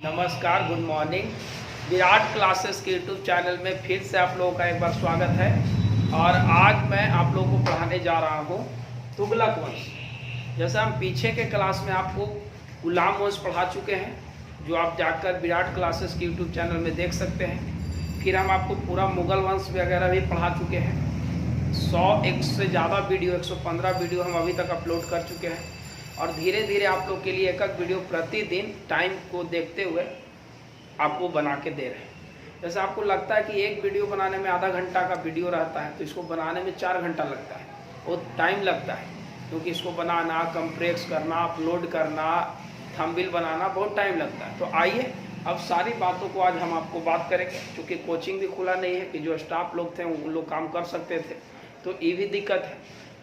नमस्कार, good morning. Virat classes के YouTube channel में फिर से आप लोगों का एक बार स्वागत है। और आज मैं आप लोगों को पढ़ाने जा रहा हूँ तुगलक वंश। जैसे हम पीछे के क्लास में आपको गुलाम वंश पढ़ा चुके हैं, जो आप जाकर विराट क्लासेस के यूट्यूब चैनल में देख सकते हैं। फिर हम आपको पूरा मुगल वंश वगैरह भी पढ़ा चुके हैं। 100 से ज़्यादा वीडियो, 115 वीडियो हम अभी तक अपलोड कर चुके हैं। और धीरे धीरे आप लोग के लिए एक वीडियो प्रतिदिन टाइम को देखते हुए आपको बना के दे रहे हैं। जैसे आपको लगता है कि एक वीडियो बनाने में आधा घंटा का वीडियो रहता है, तो इसको बनाने में 4 घंटा लगता है। वो टाइम लगता है क्योंकि इसको बनाना, कंप्रेस करना, अपलोड करना, थंबनेल बनाना बहुत टाइम लगता है। तो आइए अब सारी बातों को आज हम आपको बात करेंगे। क्योंकि कोचिंग भी खुला नहीं है कि जो स्टाफ लोग थे उन लोग काम कर सकते थे, तो ये भी दिक्कत है,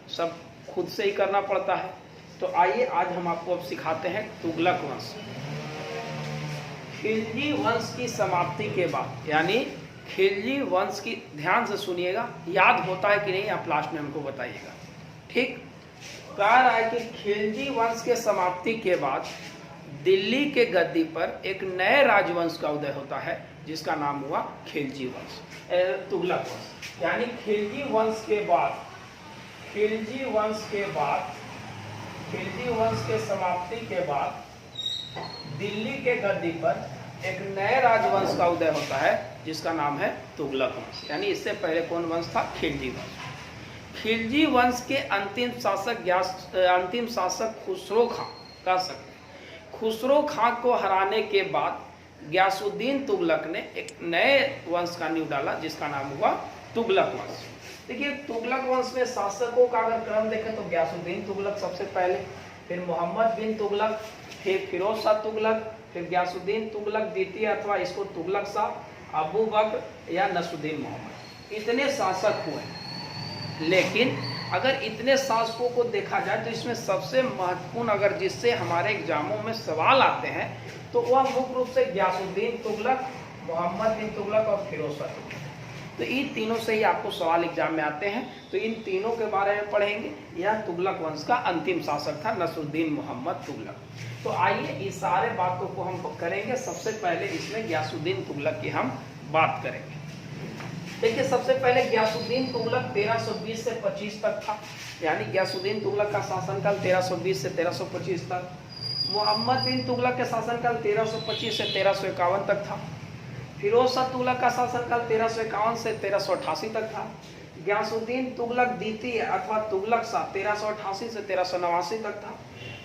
सब खुद से ही करना पड़ता है। तो आइए आज हम आपको अब सिखाते हैं तुगलक वंश। खिलजी वंश की समाप्ति के बाद, यानी खिलजी वंश की, ध्यान से सुनिएगा, याद होता है कि नहीं आप लास्ट में हमको बताइएगा, ठीक। कह रहा है कि खिलजी वंश के समाप्ति के बाद दिल्ली के गद्दी पर एक नए राजवंश का उदय होता है, जिसका नाम हुआ खिलजी वंश, तुगलक वंश। यानी खिलजी वंश के समाप्ति के बाद दिल्ली के गद्दी पर एक नए राजवंश का उदय होता है, जिसका नाम है तुगलक वंश। यानी इससे पहले कौन वंश था? खिलजी वंश। खिलजी वंश के अंतिम शासक खुसरो खां कह सकते हैं। खुसरो खां को हराने के बाद गयासुद्दीन तुगलक ने एक नए वंश का नींव डाला, जिसका नाम हुआ तुगलक वंश। देखिए, तुगलक वंश में शासकों का अगर क्रम देखें तो गयासुद्दीन तुगलक सबसे पहले, फिर मोहम्मद बिन तुगलक, फिर फिरोज शाह तुगलक, फिर गयासुद्दीन तुगलक द्वितीय, अथवा इसको तुगलक शाह, अबू बकर या नसरुद्दीन मोहम्मद, इतने शासक हुए। लेकिन अगर इतने शासकों को देखा जाए तो इसमें सबसे महत्वपूर्ण, अगर जिससे हमारे एग्जामों में सवाल आते हैं, तो वह मुख्य रूप से गयासुद्दीन तुगलक, मोहम्मद बिन तुगलक और फिरोज शाह तुगलक। तो इन तीनों से ही आपको सवाल एग्जाम में आते हैं। तो इन तीनों के बारे में पढ़ेंगे। यह तुगलक वंश का अंतिम शासक था नसरुद्दीन मोहम्मद तुगलक। तो आइए इस सारे बातों को हम करेंगे। सबसे पहले इसमें गयासुद्दीन तुगलक की हम बात करेंगे। देखिए, सबसे पहले गयासुद्दीन तुगलक 1320 से 25 तक था। यानी गयासुद्दीन तुगलक का शासनकाल 1320 से 1325 तक। मोहम्मद बिन तुगलक के शासनकाल 1325 से 1351 तक था। फिरोज शाह तुगलक का शासनकाल 1351 से 1388 तक था। गयासुद्दीन तुगलक द्वितीय अथवा तुगलक शाह 1388 से 1389 तक था।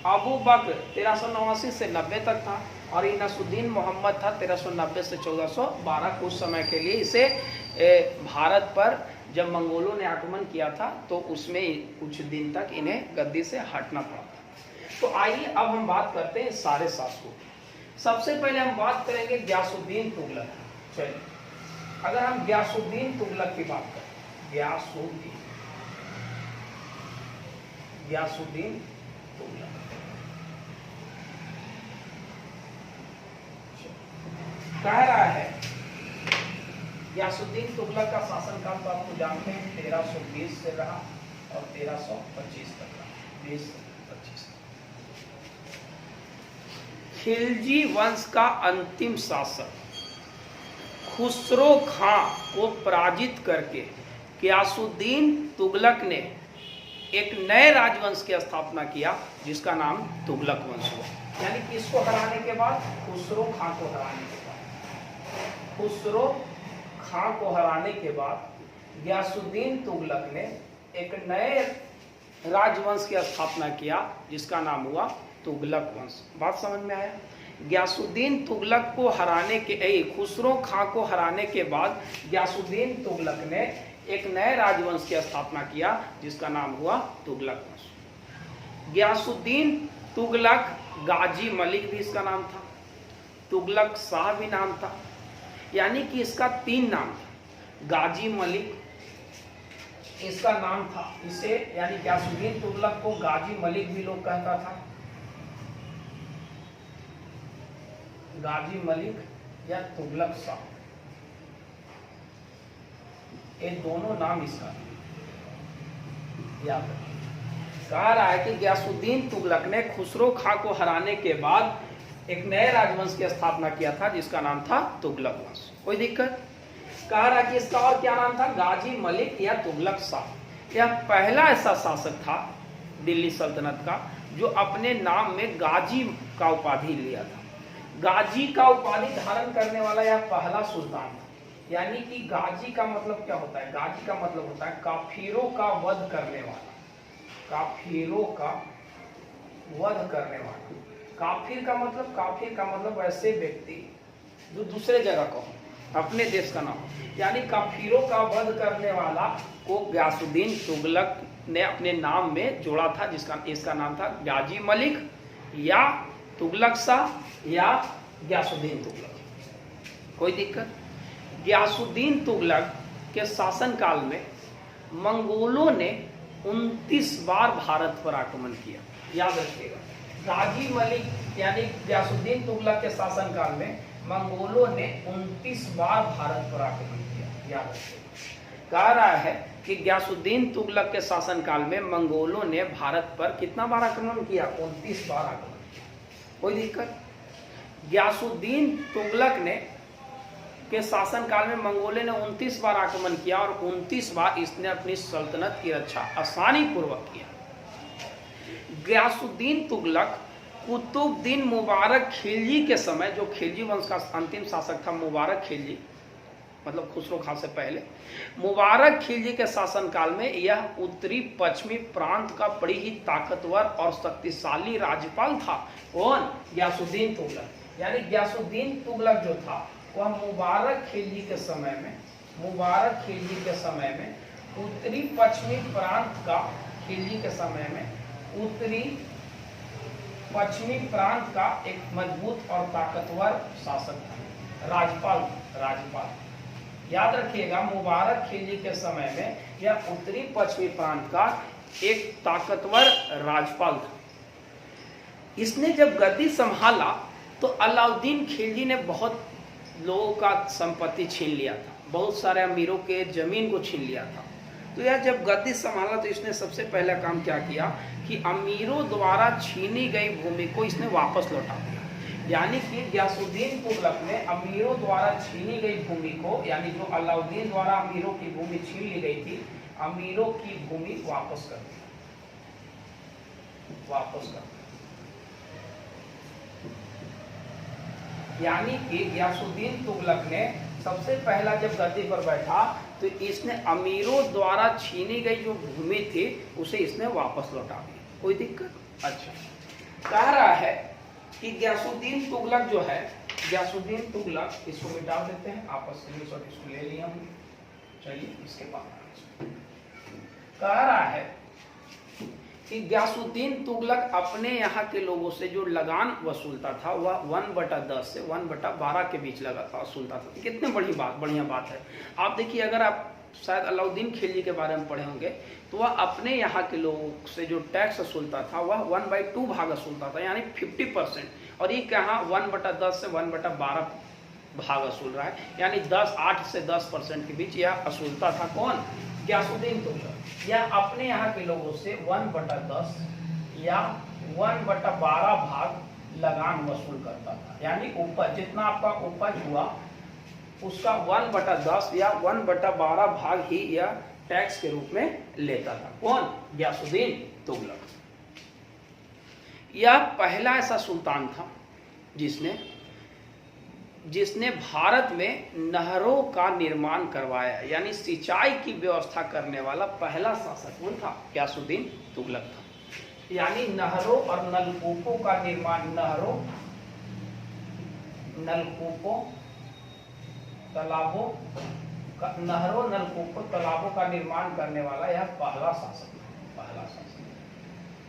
अबू बकर 1389 से 90 तक था। और नसरुद्दीन मोहम्मद था 1390 से 1412। कुछ समय के लिए इसे भारत पर जब मंगोलों ने आक्रमण किया था, तो उसमें कुछ दिन तक इन्हें गद्दी से हटना पड़ा था। तो आइए अब हम बात करते हैं सारे शासकों की। सबसे पहले हम बात करेंगे गयासुद्दीन तुगलक। चलिए, अगर हम गयासुद्दीन तुगलक की बात करें, गयासुद्दीन तुगलक कह रहा है, गयासुद्दीन तुगलक का शासनकाल तो आपको जानते हैं 1320 से रहा और 1325 तक रहा, 20 से 25। खिलजी वंश का अंतिम शासक खुसरो खां को पराजित करके गयासुद्दीन तुगलक ने एक नए राजवंश की स्थापना किया, जिसका नाम तुगलक वंश हुआ। यानी किसको हराने के बाद? खुसरो खां को हराने के बाद। खुसरो खां को हराने के बाद गयासुद्दीन तुगलक ने एक नए राजवंश की स्थापना किया, जिसका नाम हुआ तुगलक वंश। बात समझ में आया? गयासुद्दीन तुगलक को हराने के, खुसरो खां को हराने के बाद गयासुद्दीन तुगलक ने एक नए राजवंश की स्थापना किया, जिसका नाम हुआ तुगलक वंश। गयासुद्दीन तुगलक, गाजी मलिक भी इसका नाम था, तुगलक शाह भी नाम था। यानी कि इसका 3 नाम था। गाजी मलिक इसका नाम था, इसे यानी गयासुद्दीन तुगलक को गाजी मलिक भी लोग कहता था, गाजी मलिक या तुगलक शाह, ये दोनों नाम इसका याद रखिए। कह रहा है कि गयासुद्दीन तुगलक ने खुसरो खां को हराने के बाद एक नए राजवंश की स्थापना किया था जिसका नाम था तुगलक वंश। कोई दिक्कत? कह रहा कि इसका और क्या नाम था? गाजी मलिक या तुगलक शाह। यह पहला ऐसा शासक था दिल्ली सल्तनत का जो अपने नाम में गाजी का उपाधि लिया था। गाजी का उपाधि धारण करने वाला यह पहला सुल्तान था। यानी कि गाजी का मतलब क्या होता है? गाजी का मतलब होता है काफिरों का वध करने वाला। काफिरों का वध करने वाला। काफिर का मतलब ऐसे व्यक्ति जो दूसरे जगह का हो, अपने देश का ना हो। यानी काफिरों का वध करने वाला को गयासुद्दीन तुगलक ने अपने नाम में जोड़ा था, इसका नाम था गाजी मलिक या तुगलक शाह या गयासुद्दीन तुगलक। कोई दिक्कत? गयासुद्दीन तुगलक के शासनकाल में मंगोलों ने 29 बार भारत पर आक्रमण किया। याद रखिएगा, गाजी मलिक यानी गयासुद्दीन तुगलक के शासनकाल में मंगोलों ने 29 बार भारत पर आक्रमण किया। याद रखिएगा, कह रहा है कि गयासुद्दीन तुगलक के शासनकाल में मंगोलों ने भारत पर कितना बार आक्रमण किया? 29 बार आक्रमण किया। कोई दिक्कत? गयासुद्दीन तुगलक ने के शासनकाल में मंगोलों ने 29 बार आक्रमण किया और 29 बार इसने अपनी सल्तनत की रक्षा आसानी पूर्वक किया। गयासुद्दीन तुगलक कुतुबुद्दीन मुबारक खिलजी के समय, जो खिलजी वंश का अंतिम शासक था मुबारक खिलजी, मतलब खुसरो खां से पहले, मुबारक खिलजी के शासनकाल में यह उत्तरी पश्चिमी प्रांत का बड़ी ही ताकतवर और शक्तिशाली राज्यपाल था। कौन? गयासुद्दीन तुगलक। यानी गयासुद्दीन तुगलक जो था वह मुबारक खिलजी के समय में उत्तरी पश्चिमी प्रांत का, खिलजी के समय में उत्तरी पश्चिमी प्रांत का एक मजबूत और ताकतवर शासक था, राज्यपाल। याद रखिएगा, मुबारक खिलजी के समय में यह उत्तरी पश्चिमी प्रांत का एक ताकतवर राज्यपाल था। इसने जब गद्दी संभाला तो अलाउद्दीन खिलजी ने बहुत लोगों का संपत्ति छीन लिया था, बहुत सारे अमीरों के जमीन को छीन लिया था। तो यह जब गद्दी संभाला तो इसने सबसे पहला काम क्या किया कि अमीरों द्वारा छीनी गई भूमि को इसने वापस लौटा दिया। यानी कि गयासुद्दीन तुगलक ने अमीरों द्वारा छीनी गई भूमि को, यानी जो अलाउद्दीन द्वारा अमीरों की भूमि छीन ली गई थी, अमीरों की भूमि वापस कर दी। यानी कि गयासुद्दीन तुगलक ने सबसे पहला जब गद्दी पर बैठा तो इसने अमीरों द्वारा छीनी गई जो भूमि थी उसे इसने वापस लौटा दी। कोई दिक्कत? अच्छा, कह रहा है कि गयासुद्दीन तुगलक जो है, गयासुद्दीन तुगलक, इसको मिटा देते हैं, आपस में इसको ले लिया हमने। चलिए इसके बाद कह रहा है कि गयासुद्दीन तुगलक अपने यहाँ के लोगों से जो लगान वसूलता था वह 1/10 से 1/12 के बीच वसूलता था। कितने बढ़िया बात है। आप देखिए, अगर आप शायद अलाउद्दीन खिलजी के बारे में पढ़े होंगे तो वह अपने यहाँ के लोगों से जो टैक्स वसूलता था वह 1/2 भाग वसूलता था, यानी 50%। और ये कहाँ 1/10 से 1/12 भाग वसूल रहा है, यानी 8 से 10% के बीच यह वसूलता था। कौन? गयासुद्दीन तुगलक। यह अपने यहाँ के लोगों से 1/10 या 1/12 भाग लगान वसूल करता था। यानी उपज, जितना आपका उपज हुआ उसका 1/10 या 1/12 भाग ही यह टैक्स के रूप में लेता था। कौन? गयासुद्दीन तुगलक। यह पहला ऐसा सुल्तान था जिसने भारत में नहरों का निर्माण करवाया, यानी सिंचाई की व्यवस्था करने वाला पहला शासक कौन था? गयासुद्दीन तुगलक था। यानी नहरों और नलकूपों का निर्माण, नहरों नलकूपों तालाबों का निर्माण करने वाला यह पहला शासक।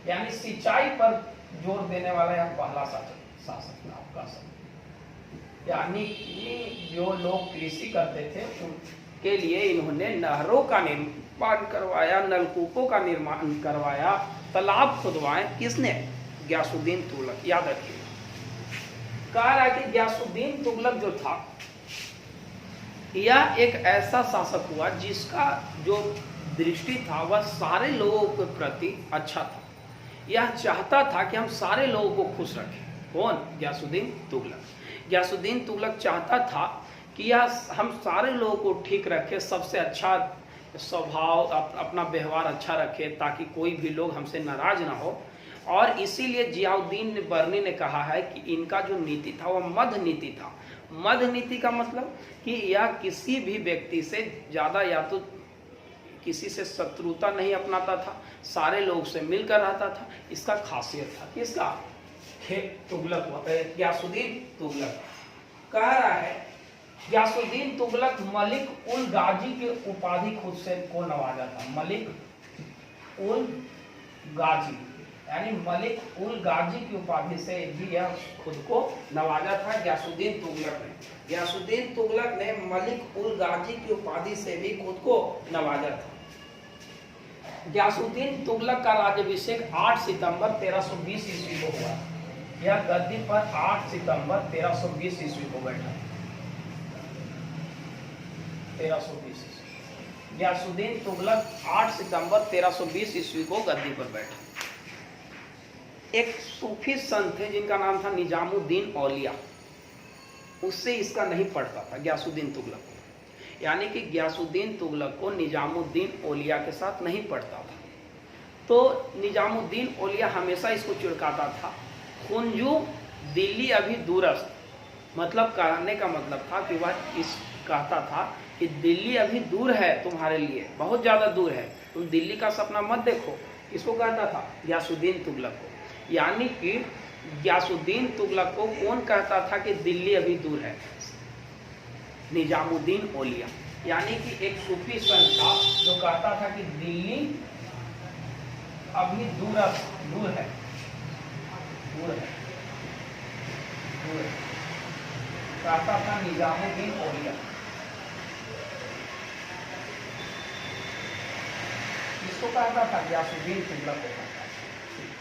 यानी सिंचाई पर जोर देने वाला यह पहला शासक आपका। यानी कि जो लोग कृषि करते थे उनके लिए इन्होंने नहरों का निर्माण करवाया, नलकूपों का निर्माण करवाया, तालाब खुदवाए। किसने? गयासुद्दीन तुगलक। याद रखिए, कहा रहा कि गयासुद्दीन तुगलक जो था यह एक ऐसा शासक हुआ जिसका जो दृष्टि था वह सारे लोगों के प्रति अच्छा था। यह चाहता था कि हम सारे लोगों को खुश रखें। कौन? गयासुद्दीन तुगलक। गयासुद्दीन तुगलक चाहता था कि यह हम सारे लोगों को ठीक रखे, सबसे अच्छा स्वभाव, अपना व्यवहार अच्छा रखे, ताकि कोई भी लोग हमसे नाराज ना हो। और इसीलिए जियाउद्दीन बर्नी ने कहा है कि इनका जो नीति था वह मध्य नीति था। मध्य नीति का मतलब कि यह किसी भी व्यक्ति से ज़्यादा या तो किसी से शत्रुता नहीं अपनाता था, सारे लोग से मिलकर रहता था। इसका खासियत था। किसका? तुगलक, गयासुद्दीन तुगलक। कह रहा है गयासुद्दीन तुगलक मलिक उल गाजी की उपाधि खुद से को नवाजा था। मलिक उल गाजी यानी मलिक उल गाजी की उपाधि से भी यह खुद को नवाजा था गयासुद्दीन तुगलक ने। गयासुद्दीन तुगलक ने मलिक उल गाजी की उपाधि से भी खुद को नवाजा था। गयासुद्दीन तुगलक का राज्याभिषेक 8 सितंबर 1320 ईस्वी को हुआ। यह गद्दी पर 8 सितंबर 1320 ईस्वी को बैठा। 1320 ईस्वी। गयासुद्दीन तुगलक 8 सितंबर 1320 ईस्वी को गद्दी पर बैठा। एक सूफी संत थे जिनका नाम था निजामुद्दीन औलिया, उससे इसका नहीं पढ़ता था गयासुद्दीन तुगलक को। यानी कि गयासुद्दीन तुगलक को निजामुद्दीन औलिया के साथ नहीं पढ़ता था। तो निजामुद्दीन औलिया हमेशा इसको चिढ़काता था। खुंजू दिल्ली अभी दूरस्थ, मतलब कहने का मतलब था कि वह इस कहता था कि दिल्ली अभी दूर है तुम्हारे लिए, बहुत ज़्यादा दूर है, तुम दिल्ली का सपना मत देखो। किसको कहता था? गयासुद्दीन तुगलक को। यानी कि गयासुद्दीन तुगलक को कौन कहता था कि दिल्ली अभी दूर है? निजामुद्दीन औलिया। यानी कि एक सूफी संत था जो कहता था कि दिल्ली अभी दूर है, दूर है, दूर है, दूर है, कहता था निजामुद्दीन औलिया। इसको कहता था गयासुद्दीन तुगलक को कहता।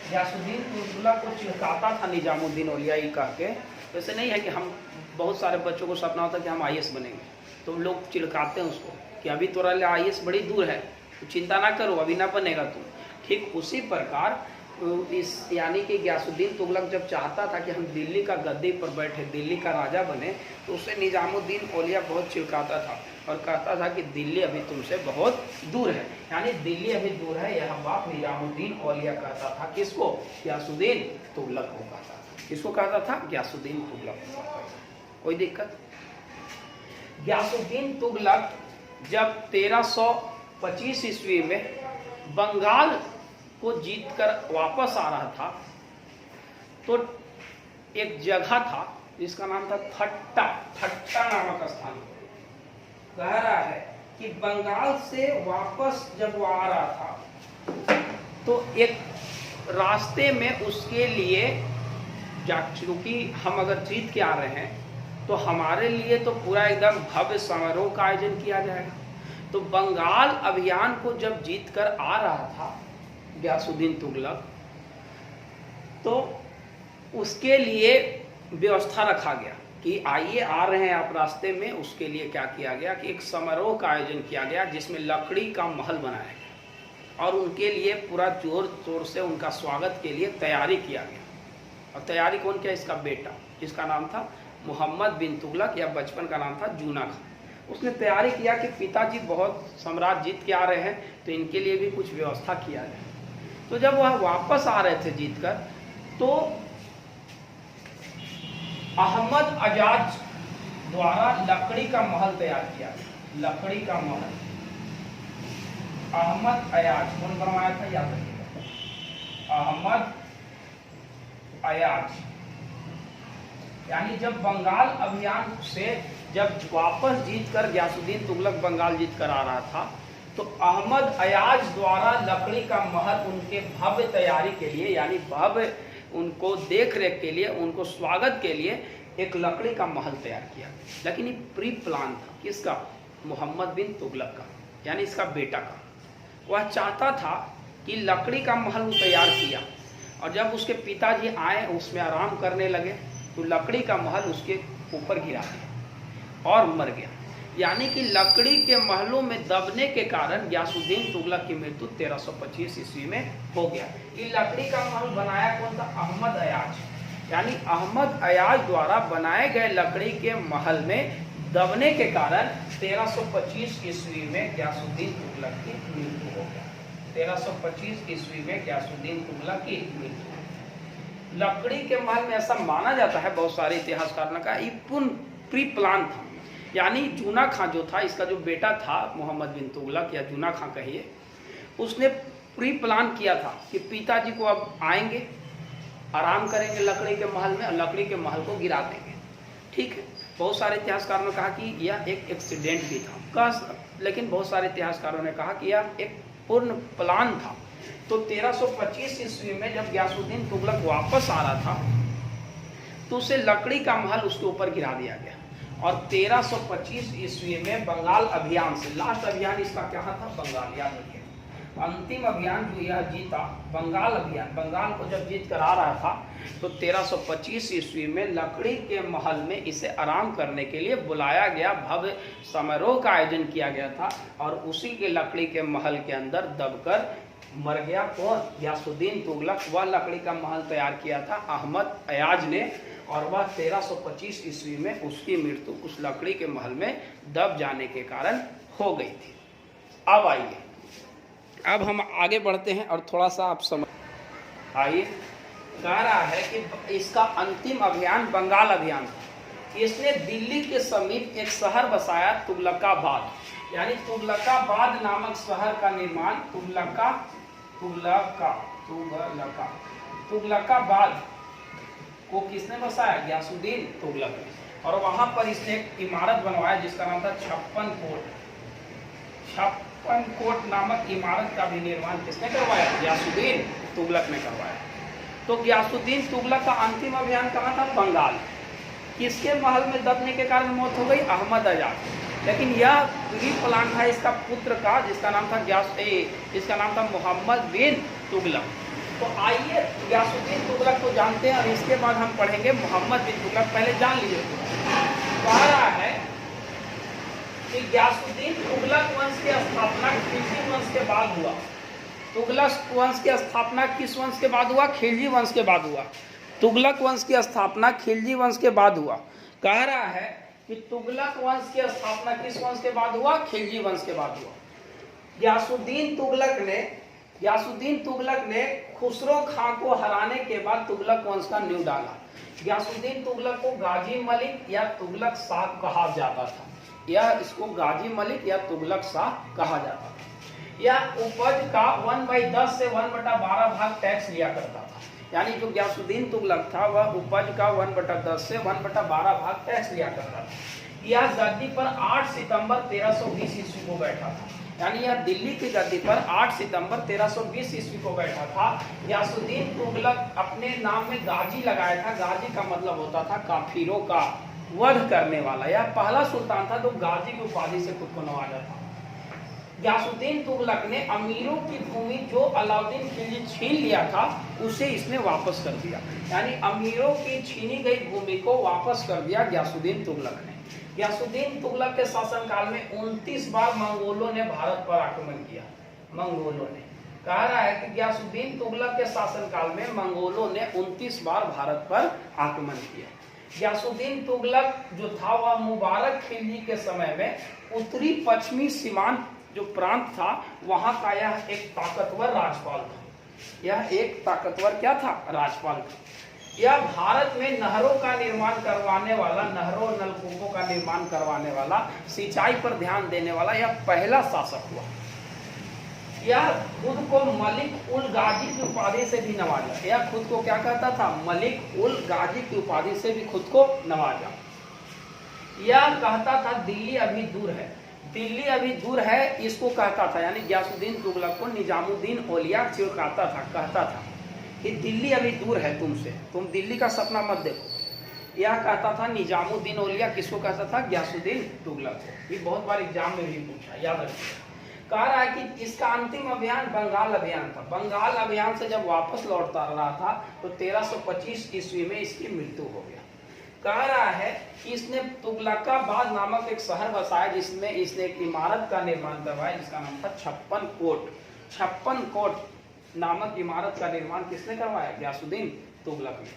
गयासुद्दीन तुगलक को चिढ़काता था निजामुद्दीन औलिया ही कह के। वैसे नहीं है कि हम बहुत सारे बच्चों को सपना होता है कि हम IAS बनेंगे, तो लोग चिढ़काते हैं उसको कि अभी तोरा लिए IAS बड़ी दूर है, तो चिंता ना करो, अभी ना बनेगा तुम। ठीक उसी प्रकार इस यानी कि गयासुद्दीन तुगलक जब चाहता था कि हम दिल्ली का गद्दी पर बैठे, दिल्ली का राजा बने, तो उसे निजामुद्दीन औलिया बहुत चिढ़काता था और कहता था कि दिल्ली अभी तुमसे बहुत दूर है। यानी दिल्ली अभी दूर है, यह बात निजामुद्दीन औलिया कहता था। किसको? गयासुद्दीन तुगलक को कहता था। किसको कहता था? गयासुद्दीन तुगलक को कहता था। कोई दिक्कत? गयासुद्दीन तुगलक जब 1325 ईस्वी में बंगाल को जीतकर वापस आ रहा था, तो एक जगह था जिसका नाम था थट्टा, थट्टा नामक स्थान। कह रहा है कि बंगाल से वापस जब वो आ रहा था तो एक रास्ते में उसके लिए, क्योंकि हम अगर जीत के आ रहे हैं तो हमारे लिए तो पूरा एकदम भव्य समारोह का आयोजन किया जाएगा। तो बंगाल अभियान को जब जीत कर आ रहा था गयासुद्दीन तुगलक, तो उसके लिए व्यवस्था रखा गया कि आइए आ रहे हैं आप रास्ते में। उसके लिए क्या किया गया कि एक समारोह का आयोजन किया गया जिसमें लकड़ी का महल बनाया गया और उनके लिए पूरा जोर शोर से उनका स्वागत के लिए तैयारी किया गया। और तैयारी कौन किया? इसका बेटा, जिसका नाम था मोहम्मद बिन तुगलक, या बचपन का नाम था जूना खान। उसने तैयारी किया कि पिताजी बहुत सम्राट जीत के आ रहे हैं, तो इनके लिए भी कुछ व्यवस्था किया जाए। तो जब वह वापस आ रहे थे जीतकर, तो अहमद अजाज द्वारा लकड़ी का महल तैयार किया। लकड़ी का महल अहमद अयाज कौन बनवाया था? याद रखिएगा, अहमद अयाज। यानी जब बंगाल अभियान से जब वापस जीतकर गयासुद्दीन तुगलक बंगाल जीतकर आ रहा था, तो अहमद अयाज द्वारा लकड़ी का महल उनके भव्य तैयारी के लिए, यानी भव्य उनको देख रेख के लिए, उनको स्वागत के लिए एक लकड़ी का महल तैयार किया। लेकिन ये प्री प्लान था। किसका? मोहम्मद बिन तुगलक का, यानी इसका बेटा का। वह चाहता था कि लकड़ी का महल वो तैयार किया, और जब उसके पिताजी आए उसमें आराम करने लगे तो लकड़ी का महल उसके ऊपर गिरा दिया और मर गया। यानी कि लकड़ी के महलों में दबने के कारण गयासुद्दीन तुगलक की मृत्यु 1325 ईस्वी में हो गया। ये लकड़ी का महल बनाया कौन था? अहमद अयाज। यानी अहमद अयाज द्वारा बनाए गए लकड़ी के महल में दबने के कारण 1325 ईस्वी में गयासुद्दीन तुगलक की मृत्यु हो गया। 1325 ईस्वी में गयासुद्दीन तुगलक की मृत्यु। लकड़ी के महल में ऐसा माना जाता है, बहुत सारे इतिहासकारों का, ये पूर्ण प्री प्लान था। यानी जूना खां जो था, इसका जो बेटा था मोहम्मद बिन तुगलक या जूना खां कहिए, उसने प्री प्लान किया था कि पिताजी को अब आएंगे, आराम करेंगे लकड़ी के महल में और लकड़ी के महल को गिरा देंगे। ठीक है, बहुत सारे इतिहासकारों ने कहा कि यह एक एक्सीडेंट भी था, लेकिन बहुत सारे इतिहासकारों ने कहा कि यह एक पूर्ण प्लान था। तो 1325 ईस्वी में जब गयासुद्दीन तुगलक वापस आ रहा था तो उसे लकड़ी का महल उसके ऊपर गिरा दिया गया। और 1325 ईस्वी में बंगाल अभियान से, लास्ट अभियान इसका क्या था, बंगाल, याद रखिए, अंतिम अभियान जो यह जीता बंगाल अभियान, बंगाल को जब जीत कर आ रहा था तो 1325 ईस्वी में लकड़ी के महल में इसे आराम करने के लिए बुलाया गया, भव्य समारोह का आयोजन किया गया था। और उसी के लकड़ी के महल के अंदर दबकर मर गया कौन, गयासुद्दीन तुगलक। वह लकड़ी का महल तैयार किया था अहमद अयाज ने, और वह 1325 ईस्वी में उसकी मृत्यु उस लकड़ी के महल में दब जाने के कारण हो गई थी। अब आइए, अब हम आगे बढ़ते हैं और थोड़ा सा आप समझ आइए। कह रहा है कि इसका अंतिम अभियान बंगाल अभियान था। इसने दिल्ली के समीप एक शहर बसाया तुगलकाबाद, यानी तुगलकाबाद नामक शहर का निर्माण तुगलकाबाद को किसने बसाया, गयासुद्दीन तुगलक ने। और वहां पर इसने एक इमारत बनवाया जिसका नाम था 56 कोट नामक इमारत का भी निर्माण किसने करवाया, गयासुद्दीन तुगलक ने करवाया। तो गयासुद्दीन तुगलक का अंतिम अभियान कहाँ था, बंगाल। किसके महल में दबने के कारण मौत हो गई, अहमद अयाज। लेकिन यह प्री प्लान था इसका पुत्र का, जिसका नाम था मोहम्मद बिन तुगलक। तो आइए गयासुद्दीन तुगलक को जानते हैं और इसके बाद हम पढ़ेंगे मोहम्मद बिन तुगलक। पहले जान लीजिए, कह रहा है कि गयासुद्दीन तुगलक वंश की स्थापना खिलजी वंश के बाद हुआ। तुगलक वंश की स्थापना किस वंश के बाद हुआ, खिलजी वंश के बाद हुआ। तुगलक वंश की स्थापना खिलजी वंश के बाद हुआ। कह रहा है कि तुगलक वंश की स्थापना किस वंश के बाद हुआ, खिलजी वंश के बाद हुआ। गयासुद्दीन तुगलक ने खुसरो खां को हराने के बाद तुगलक वंश का नींव डाला। गयासुद्दीन तुगलक को गाजी मलिक या तुगलक शाह कहा जाता था, या इसको गाजी मलिक या तुगलक शाह कहा जाता था। यह उपज का 1/10 से 1/12 भाग टैक्स लिया करता था। यानी जो गयासुद्दीन तुगलक था वह उपज का 1/10 से 1/12 भाग टैक्स लिया करता था। यह गद्दी पर 8 सितंबर 1320 ईस्वी को बैठा था। यानी यह दिल्ली की गद्दी पर 8 सितंबर 1320 ईस्वी को बैठा था। गयासुद्दीन तुगलक अपने नाम में गाजी लगाया था। गाजी का मतलब होता था काफिरों का वध करने वाला। यह पहला सुल्तान था जो गाजी की उपाधि से खुद को नवाजा था। गयासुद्दीन तुगलक ने अमीरों की भूमि जो अलाउद्दीन खिलजी छीन लिया था उसे इसने वापस कर दिया। यानी अमीरों की छीनी गई भूमि को वापस कर दिया गयासुद्दीन तुगलक ने। गयासुद्दीन तुगलक के शासनकाल में 29 बार मंगोलों ने भारत पर आक्रमण किया। मंगोलों ने, कह रहा है कि गयासुद्दीन तुगलक के शासनकाल में मंगोलों ने 29 बार भारत पर आक्रमण किया। गयासुद्दीन तुगलक जो था वह मुबारक खिलजी के समय में उत्तरी पश्चिमी सीमांत जो प्रांत था वहां का यह एक ताकतवर राजपाल था। यह एक ताकतवर क्या था, राजपाल था। यह भारत में नहरों का निर्माण करवाने वाला, नहरों नलकूपों का निर्माण करवाने वाला, सिंचाई पर ध्यान देने वाला यह पहला शासक हुआ। यह खुद को मलिक उल गाजी की उपाधि से भी नवाजा। यह खुद को क्या कहता था, मलिक उल गाजी की उपाधि से भी खुद को नवाजा। यह कहता था दिल्ली अभी दूर है, दिल्ली अभी दूर है, इसको कहता था। यानी गयासुद्दीन तुगलक को निजामुद्दीन औलिया कहता था कि दिल्ली अभी दूर है तुमसे, तुम दिल्ली का सपना मत देखो। यह कहता था निजामुद्दीन औलिया, किसको कहता था, गयासुद्दीन तुगलक को। ये बहुत बार एग्जाम में भी पूछा, याद रखिए। कह रहा है कि इसका अंतिम अभियान बंगाल अभियान था। बंगाल अभियान से जब वापस लौटता रहा था तो 1325 ईस्वी में इसकी मृत्यु हो गया। कह रहा है कि इसने तुगलकाबाद नामक एक शहर बसाया जिसमें इसने एक इमारत का निर्माण करवाया जिसका नाम था 56 कोट नामक इमारत का निर्माण किसने करवाया, गयासुद्दीन तुगलक ने।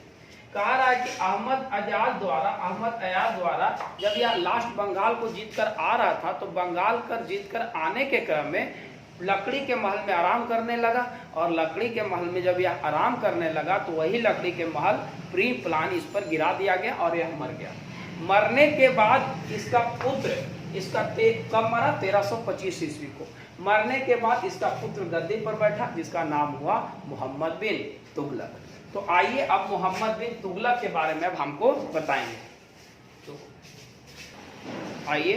कहा रहा है कि अहमद अयाज द्वारा जब यह लास्ट बंगाल को जीतकर आ रहा था, तो बंगाल कर जीतकर आने के क्रम में लकड़ी के महल में आराम करने लगा, और लकड़ी के महल में जब यह आराम करने लगा तो वही लकड़ी के महल प्री प्लान इस पर गिरा दिया गया और यह मर गया। मरने के बाद इसका पुत्र, कब मरा? 1325 ईस्वी को। मरने के बाद इसका पुत्र गद्दी पर बैठा, जिसका नाम हुआ मोहम्मद बिन तुगलक। तो आइए अब मोहम्मद बिन तुगलक के बारे में अब हमको बताएंगे। तो आइए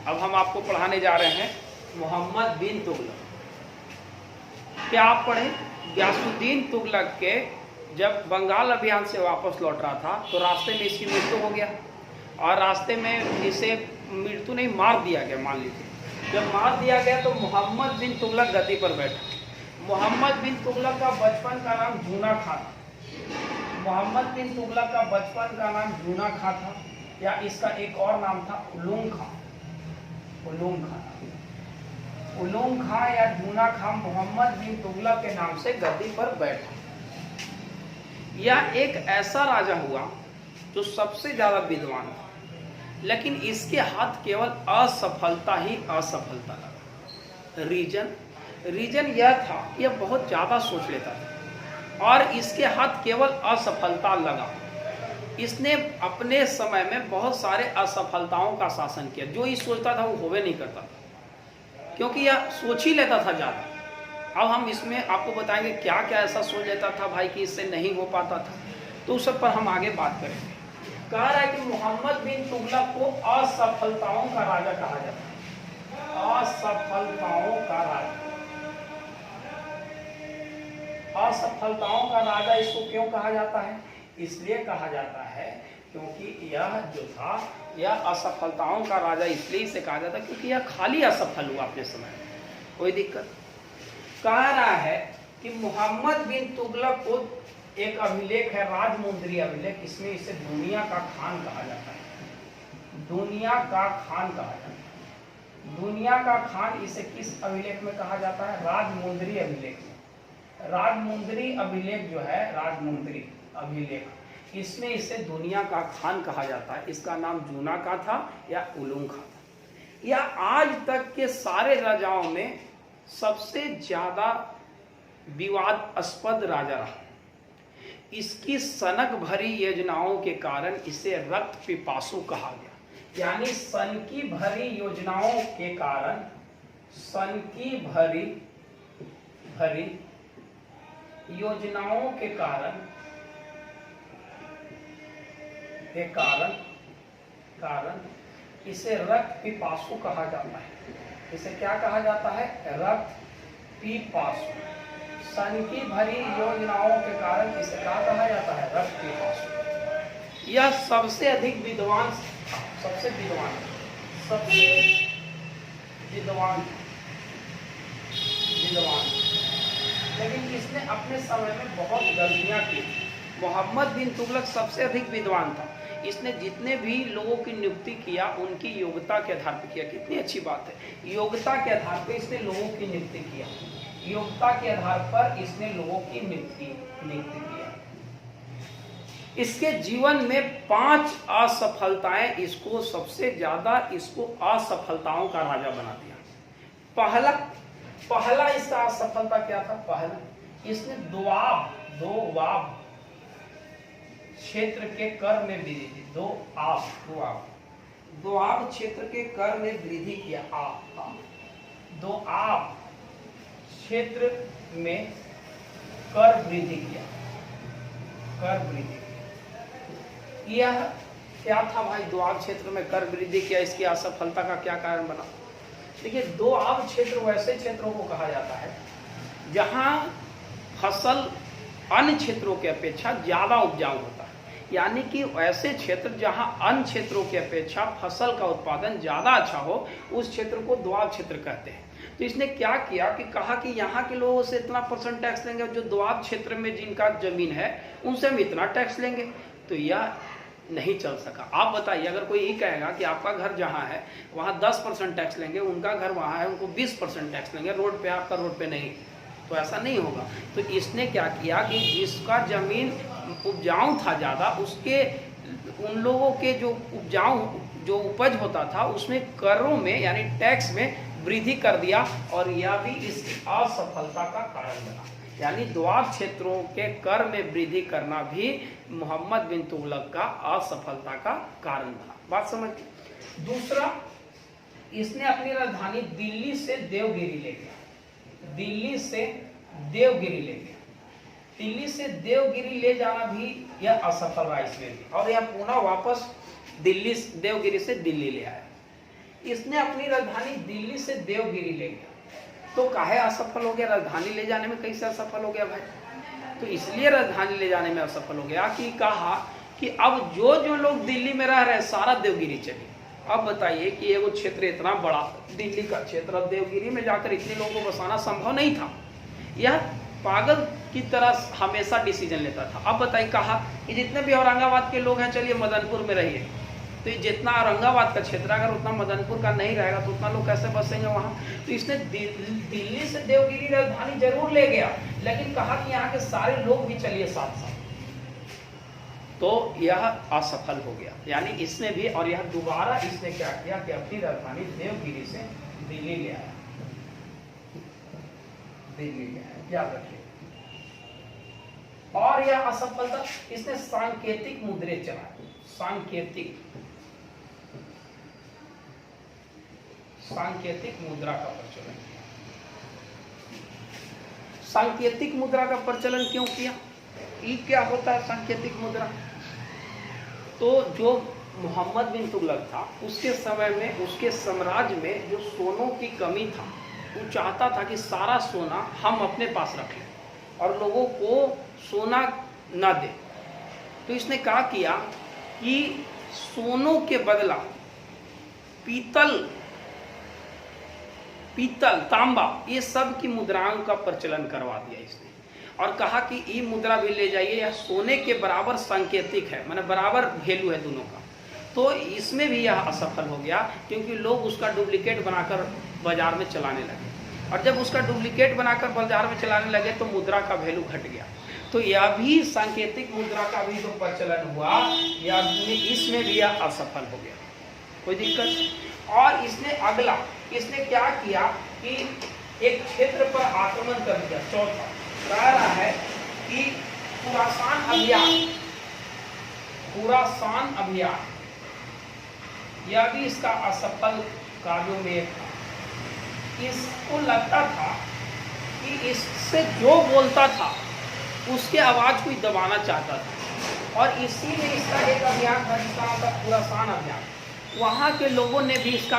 अब हम आपको पढ़ाने जा रहे हैं मोहम्मद बिन तुगलक। क्या आप पढ़े? गयासुद्दीन तुगलक के जब बंगाल अभियान से वापस लौट रहा था तो रास्ते में इसकी मृत्यु हो गया, और रास्ते में इसे मृत्यु नहीं, मार दिया गया, मान लीजिए। जब मार दिया गया तो मोहम्मद बिन तुगलक गद्दी पर बैठा। मोहम्मद बिन तुगलक का बचपन का नाम जूना खां था। मोहम्मद बिन तुगलक का बचपन का नाम जूना खां था, या इसका एक और नाम था उलूम खां। उलूम खां या जूना खां मोहम्मद बिन तुगलक के नाम से गद्दी पर बैठा। यह एक ऐसा राजा हुआ जो सबसे ज्यादा विद्वान था, लेकिन इसके हाथ केवल असफलता ही असफलता लगा। रीजन यह था कि यह बहुत ज्यादा सोच लेता था और इसके हाथ केवल असफलता लगा। इसने अपने समय में बहुत सारे असफलताओं का शासन किया। जो ही सोचता था वो होवे नहीं करता था, क्योंकि यह सोच ही लेता था ज्यादा। अब हम इसमें आपको बताएंगे क्या क्या ऐसा सोच लेता था भाई कि इससे नहीं हो पाता था, तो उस सब पर हम आगे बात करेंगे। कह रहा है कि मोहम्मद बिन तुगलक को असफलताओं का राजा कहा जाता है। असफलताओं का राजा, असफलताओं का राजा इसको क्यों कहा जाता है? इसलिए कहा जाता है क्योंकि यह जो था, यह असफलताओं का राजा इसलिए इसे कहा जाता है क्योंकि यह खाली असफल हुआ अपने समय में, कोई दिक्कत। कह रहा है कि मोहम्मद बिन तुगलक को एक अभिलेख है, राजमुंदरी अभिलेख, इसमें इसे दुनिया का खान कहा जाता है। दुनिया का खान कहा जाता है। दुनिया का खान इसे किस अभिलेख में कहा जाता है? राजमुंदरी अभिलेख में। राजमुंदरी अभिलेख जो है, राजमुंदरी अभिलेख, इसमें इसे दुनिया का खान कहा जाता है। इसका नाम जूना का था या उलूम का था। यह आज तक के सारे राजाओं में सबसे ज्यादा विवादास्पद राजा रहा। इसकी सनक भरी योजनाओं के कारण इसे रक्त पिपासु कहा गया। यानी सन की भरी योजनाओं के कारण, सन की भरी योजनाओं के कारण इसे रक्त पिपासु कहा जाता है। इसे क्या कहा जाता है? रक्त पिपासु। सन की भरी योजनाओं के कारण इसे क्या कहा जाता है? रक्त पिपासु। यह सबसे अधिक विद्वान, सबसे विद्वान, लेकिन इसने अपने समय में बहुत गलतियां की। मोहम्मद बिन तुगलक सबसे अधिक विद्वान था। इसने जितने भी लोगों की नियुक्ति किया उनकी योग्यता के आधार पर किया। कितनी अच्छी बात है, योग्यता के आधार पर इसने लोगों की नियुक्ति किया। योग्यता के आधार पर इसने लोगों की नियुक्ति किया। इसके जीवन में 5 असफलताएं इसको सबसे ज्यादा असफलताओं का राजा बना दिया। पहला इसका असफलता क्या था? पहला, इसने दोआब क्षेत्र के कर में वृद्धि की। दोआब क्षेत्र के कर में वृद्धि किया। दोआब क्षेत्र में कर वृद्धि किया। यह क्या था भाई? दोआब क्षेत्र में कर वृद्धि किया, इसकी असफलता का क्या कारण बना? देखिए, दोआब क्षेत्र वैसे क्षेत्रों को कहा जाता है जहां फसल अन्य क्षेत्रों की अपेक्षा ज्यादा उपजाऊ होता है। यानी कि ऐसे क्षेत्र जहां अन्य क्षेत्रों की अपेक्षा फसल का उत्पादन ज्यादा अच्छा हो, उस क्षेत्र को दोआब क्षेत्र कहते हैं। तो इसने क्या किया कि कहा कि यहाँ के लोगों से इतना % टैक्स लेंगे, जो दोआब क्षेत्र में जिनका जमीन है उनसे हम इतना टैक्स लेंगे। तो यह नहीं चल सका। आप बताइए, अगर कोई ये कहेगा कि आपका घर जहाँ है वहाँ 10% टैक्स लेंगे, उनका घर वहाँ है उनको 20% टैक्स लेंगे, रोड पे आपका रोड पे नहीं, तो ऐसा नहीं होगा। तो इसने क्या किया कि जिसका जमीन उपजाऊ था ज़्यादा, उसके उन लोगों के जो उपज होता था उसमें करों में यानी टैक्स में वृद्धि कर दिया, और यह भी इसकी असफलता का कारण बना। यानी द्वाब क्षेत्रों के कर में वृद्धि करना भी मोहम्मद बिन तुगलक का असफलता का कारण बना। बात समझ। दूसरा, इसने अपनी राजधानी दिल्ली से देवगिरी ले गया। दिल्ली से देवगिरी ले गया। दिल्ली से देवगिरी ले जाना भी यह असफल रहा इसमें भी, और यह पुनः वापस देवगिरी से दिल्ली ले आया। इसने अपनी राजधानी दिल्ली से देवगिरी ले गया, तो काहे असफल हो गया? राजधानी ले जाने में कैसे असफल हो गया भाई? तो इसलिए राजधानी ले जाने में असफल हो गया कि कहा कि अब जो लोग दिल्ली में रह रहे सारा देवगिरी चले। अब बताइए कि एगो क्षेत्र इतना बड़ा दिल्ली का क्षेत्र, अब देवगिरी में जाकर इतने लोगों को बसाना संभव नहीं था। यह पागल की तरह हमेशा डिसीजन लेता था। अब बताइए, कहा कि जितने भी औरंगाबाद के लोग हैं चलिए मदनपुर में रहिए, तो जितना औरंगाबाद का क्षेत्र अगर उतना मदनपुर का नहीं रहेगा तो उतना लोग कैसे बसेंगे वहाँ? तो इसने दिल्ली से देवगिरी राजधानी जरूर ले गया, लेकिन कहा कि यहाँ के सारे लोग भी चलिए साथ साथ, तो यह असफल हो गया। यानी इसने भी, और यह दोबारा इसने क्या किया कि अपनी राजधानी देवगिरी से दिल्ली ले आया। दिल्ली ले आया, याद रखिए। और यह असफलता, इसने सांकेतिक मुद्रे चलाए। सांकेतिक मुद्रा का प्रचलन किया। सांकेतिक मुद्रा का प्रचलन क्यों किया? ये क्या होता है सांकेतिक मुद्रा? तो जो मोहम्मद बिन तुगलक था उसके समय में, उसके साम्राज्य में जो सोनों की कमी था, वो चाहता था कि सारा सोना हम अपने पास रख लें और लोगों को सोना न दे। तो इसने क्या किया कि सोनों के बदला पीतल, तांबा, ये सब की मुद्राओं का प्रचलन करवा दिया इसने, और कहा कि ये मुद्रा भी ले जाइए, यह सोने के बराबर सांकेतिक है, माने बराबर वैल्यू है दोनों का। तो इसमें भी यह असफल हो गया, क्योंकि लोग उसका डुप्लीकेट बनाकर बाजार में चलाने लगे, और जब उसका डुप्लीकेट बनाकर बाजार में चलाने लगे तो मुद्रा का वैल्यू घट गया। तो यह भी सांकेतिक मुद्रा का भी जो प्रचलन हुआ, इसमें भी यह असफल हो गया। कोई दिक्कत? और इसने क्या किया कि एक क्षेत्र पर आक्रमण कर दिया। चौथा कह रहा है कि खुरासान अभियान, यह भी इसका असफल कार्यों में एक था। इसको लगता था कि इससे जो बोलता था उसके आवाज को दबाना चाहता था, और इसीलिए इसका एक अभियान था जिसका नाम था खुरासान अभियान। वहाँ के लोगों ने भी इसका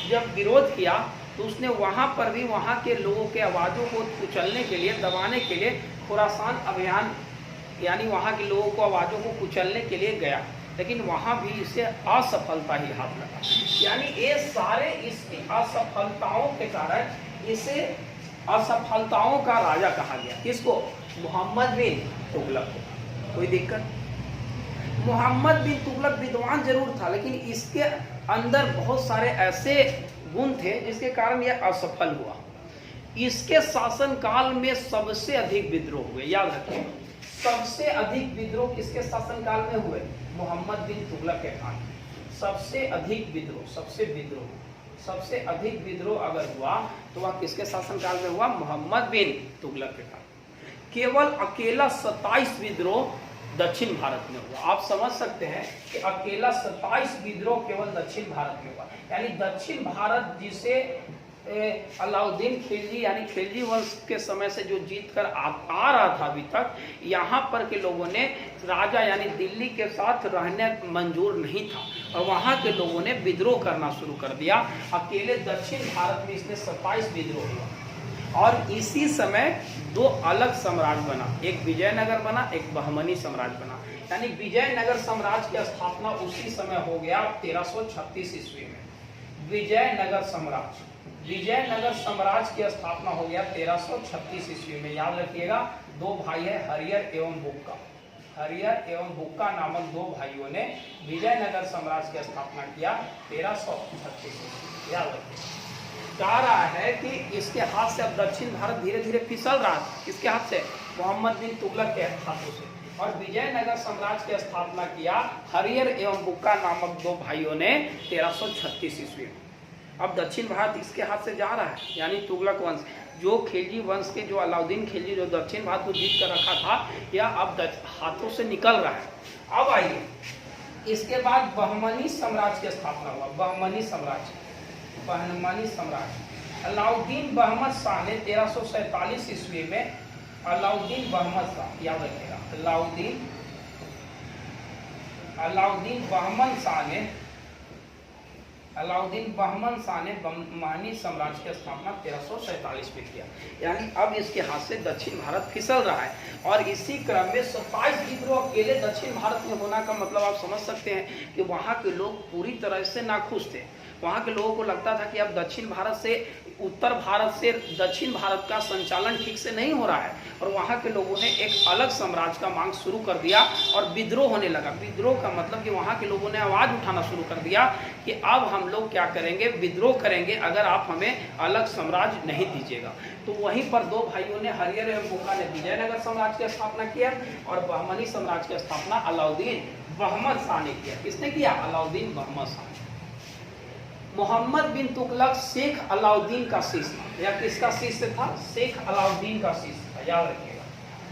जब विरोध किया तो उसने वहाँ पर भी वहाँ के लोगों के आवाज़ों को कुचलने के लिए, दबाने के लिए खुरासान अभियान, यानी वहाँ के लोगों को आवाज़ों को कुचलने के लिए गया, लेकिन वहाँ भी इसे असफलता ही हाथ लगा। यानी ये सारे इसकी असफलताओं के कारण इसे असफलताओं का राजा कहा गया। किसको? मोहम्मद बिन तुगलक को। कोई दिक्कत? मोहम्मद बिन तुगलक विद्वान जरूर था, लेकिन इसके अंदर बहुत सारे ऐसे गुण थे जिसके कारण यह असफल हुआ। इसके शासनकाल में सबसे अधिक विद्रोह हुए। याद रखिए, सबसे अधिक विद्रोह किसके शासनकाल में हुए? मोहम्मद बिन तुगलक के काल में। सबसे अधिक विद्रोह अगर हुआ तो वह किसके शासनकाल में हुआ? मोहम्मद बिन तुगलक के काल। केवल अकेला 27 विद्रोह दक्षिण भारत में हुआ। आप समझ सकते हैं कि अकेला 27 विद्रोह केवल दक्षिण भारत में हुआ। यानी दक्षिण भारत जिसे अलाउद्दीन खिलजी यानी खिलजी वंश के समय से जो जीत कर आ रहा था अभी तक, यहाँ पर के लोगों ने राजा यानी दिल्ली के साथ रहने मंजूर नहीं था, और वहाँ के लोगों ने विद्रोह करना शुरू कर दिया। अकेले दक्षिण भारत में इसने 27 विद्रोह हुआ, और इसी समय दो अलग साम्राज्य बना, एक विजयनगर बना, एक बहमनी साम्राज्य बना। यानी विजयनगर साम्राज्य की स्थापना उसी समय हो गया 1336 ईस्वी में। विजयनगर साम्राज्य की स्थापना हो गया 1336 ईस्वी में। याद रखिएगा, दो भाई है हरियर एवं बुक्का नामक दो भाइयों ने विजयनगर साम्राज्य की स्थापना किया 1336 ईस्वी। याद रखिएगा। कह रहा है कि इसके हाथ से अब दक्षिण भारत धीरे धीरे फिसल रहा था। किसके हाथ से? मोहम्मद बिन तुगलक के हाथों से। और विजयनगर साम्राज्य की स्थापना किया हरिहर एवं बुक्का नामक दो भाइयों ने 1336 ईस्वी में। अब दक्षिण भारत इसके हाथ से जा रहा है, यानी तुगलक वंश, जो खिलजी वंश के जो अलाउद्दीन खिलजी जो दक्षिण भारत को जीत कर रखा था, यह अब हाथों से निकल रहा है। अब आइए, इसके बाद बहमनी साम्राज्य की स्थापना हुआ। बहमनी साम्राज्य अलाउद्दीन बहमद शाह ने 1347 ईस्वी में, अलाउद्दीन बहमद शाह, याद रखिएगा, अलाउद्दीन बहमन शाह ने बहमनी साम्राज्य की स्थापना 1347 में किया। यानी अब इसके हाथ से दक्षिण भारत फिसल रहा है। और इसी क्रम में 27 विद्रोह अकेले दक्षिण भारत में होना का मतलब आप समझ सकते हैं कि वहाँ के लोग पूरी तरह से नाखुश थे। वहाँ के लोगों को लगता था कि अब दक्षिण भारत से उत्तर भारत से दक्षिण भारत का संचालन ठीक से नहीं हो रहा है, और वहाँ के लोगों ने एक अलग साम्राज्य का मांग शुरू कर दिया और विद्रोह होने लगा। विद्रोह का मतलब कि वहाँ के लोगों ने आवाज़ उठाना शुरू कर दिया कि अब हम लोग क्या करेंगे, विद्रोह करेंगे अगर आप हमें अलग साम्राज्य नहीं दीजिएगा। तो वहीं पर दो भाइयों ने, हरिहर एवं बुक्का ने विजयनगर साम्राज्य की स्थापना किया और बहमनी साम्राज्य की स्थापना अलाउद्दीन बहमद शाह ने किया। किसने किया? अलाउद्दीन बहमद शाह। मोहम्मद बिन तुगलक शेख अलाउद्दीन का शिष्य था। या किसका शिष्य था? शेख अलाउद्दीन का शिष्य था, याद रखिएगा।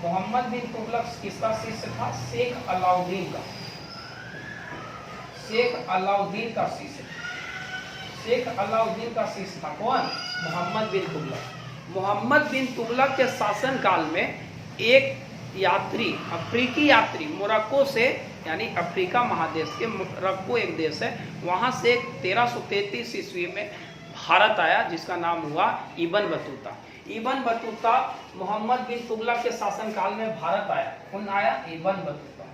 मोहम्मद बिन तुगलक किसका शिष्य था? शेख अलाउद्दीन का शिष्य। शेख अलाउद्दीन का शिष्य था कौन? मोहम्मद बिन तुगलक। मोहम्मद बिन तुगलक के शासनकाल में एक यात्री, अफ्रीकी यात्री, मोरक्को से, यानी अफ्रीका महादेश के मोरक्को एक देश है, वहाँ से 1333 ईस्वी में भारत आया, जिसका नाम हुआ Ibn Battuta. Ibn Battuta Muhammad bin Tughlaq के शासनकाल में भारत आया। कौन आया? इब्न बतूता।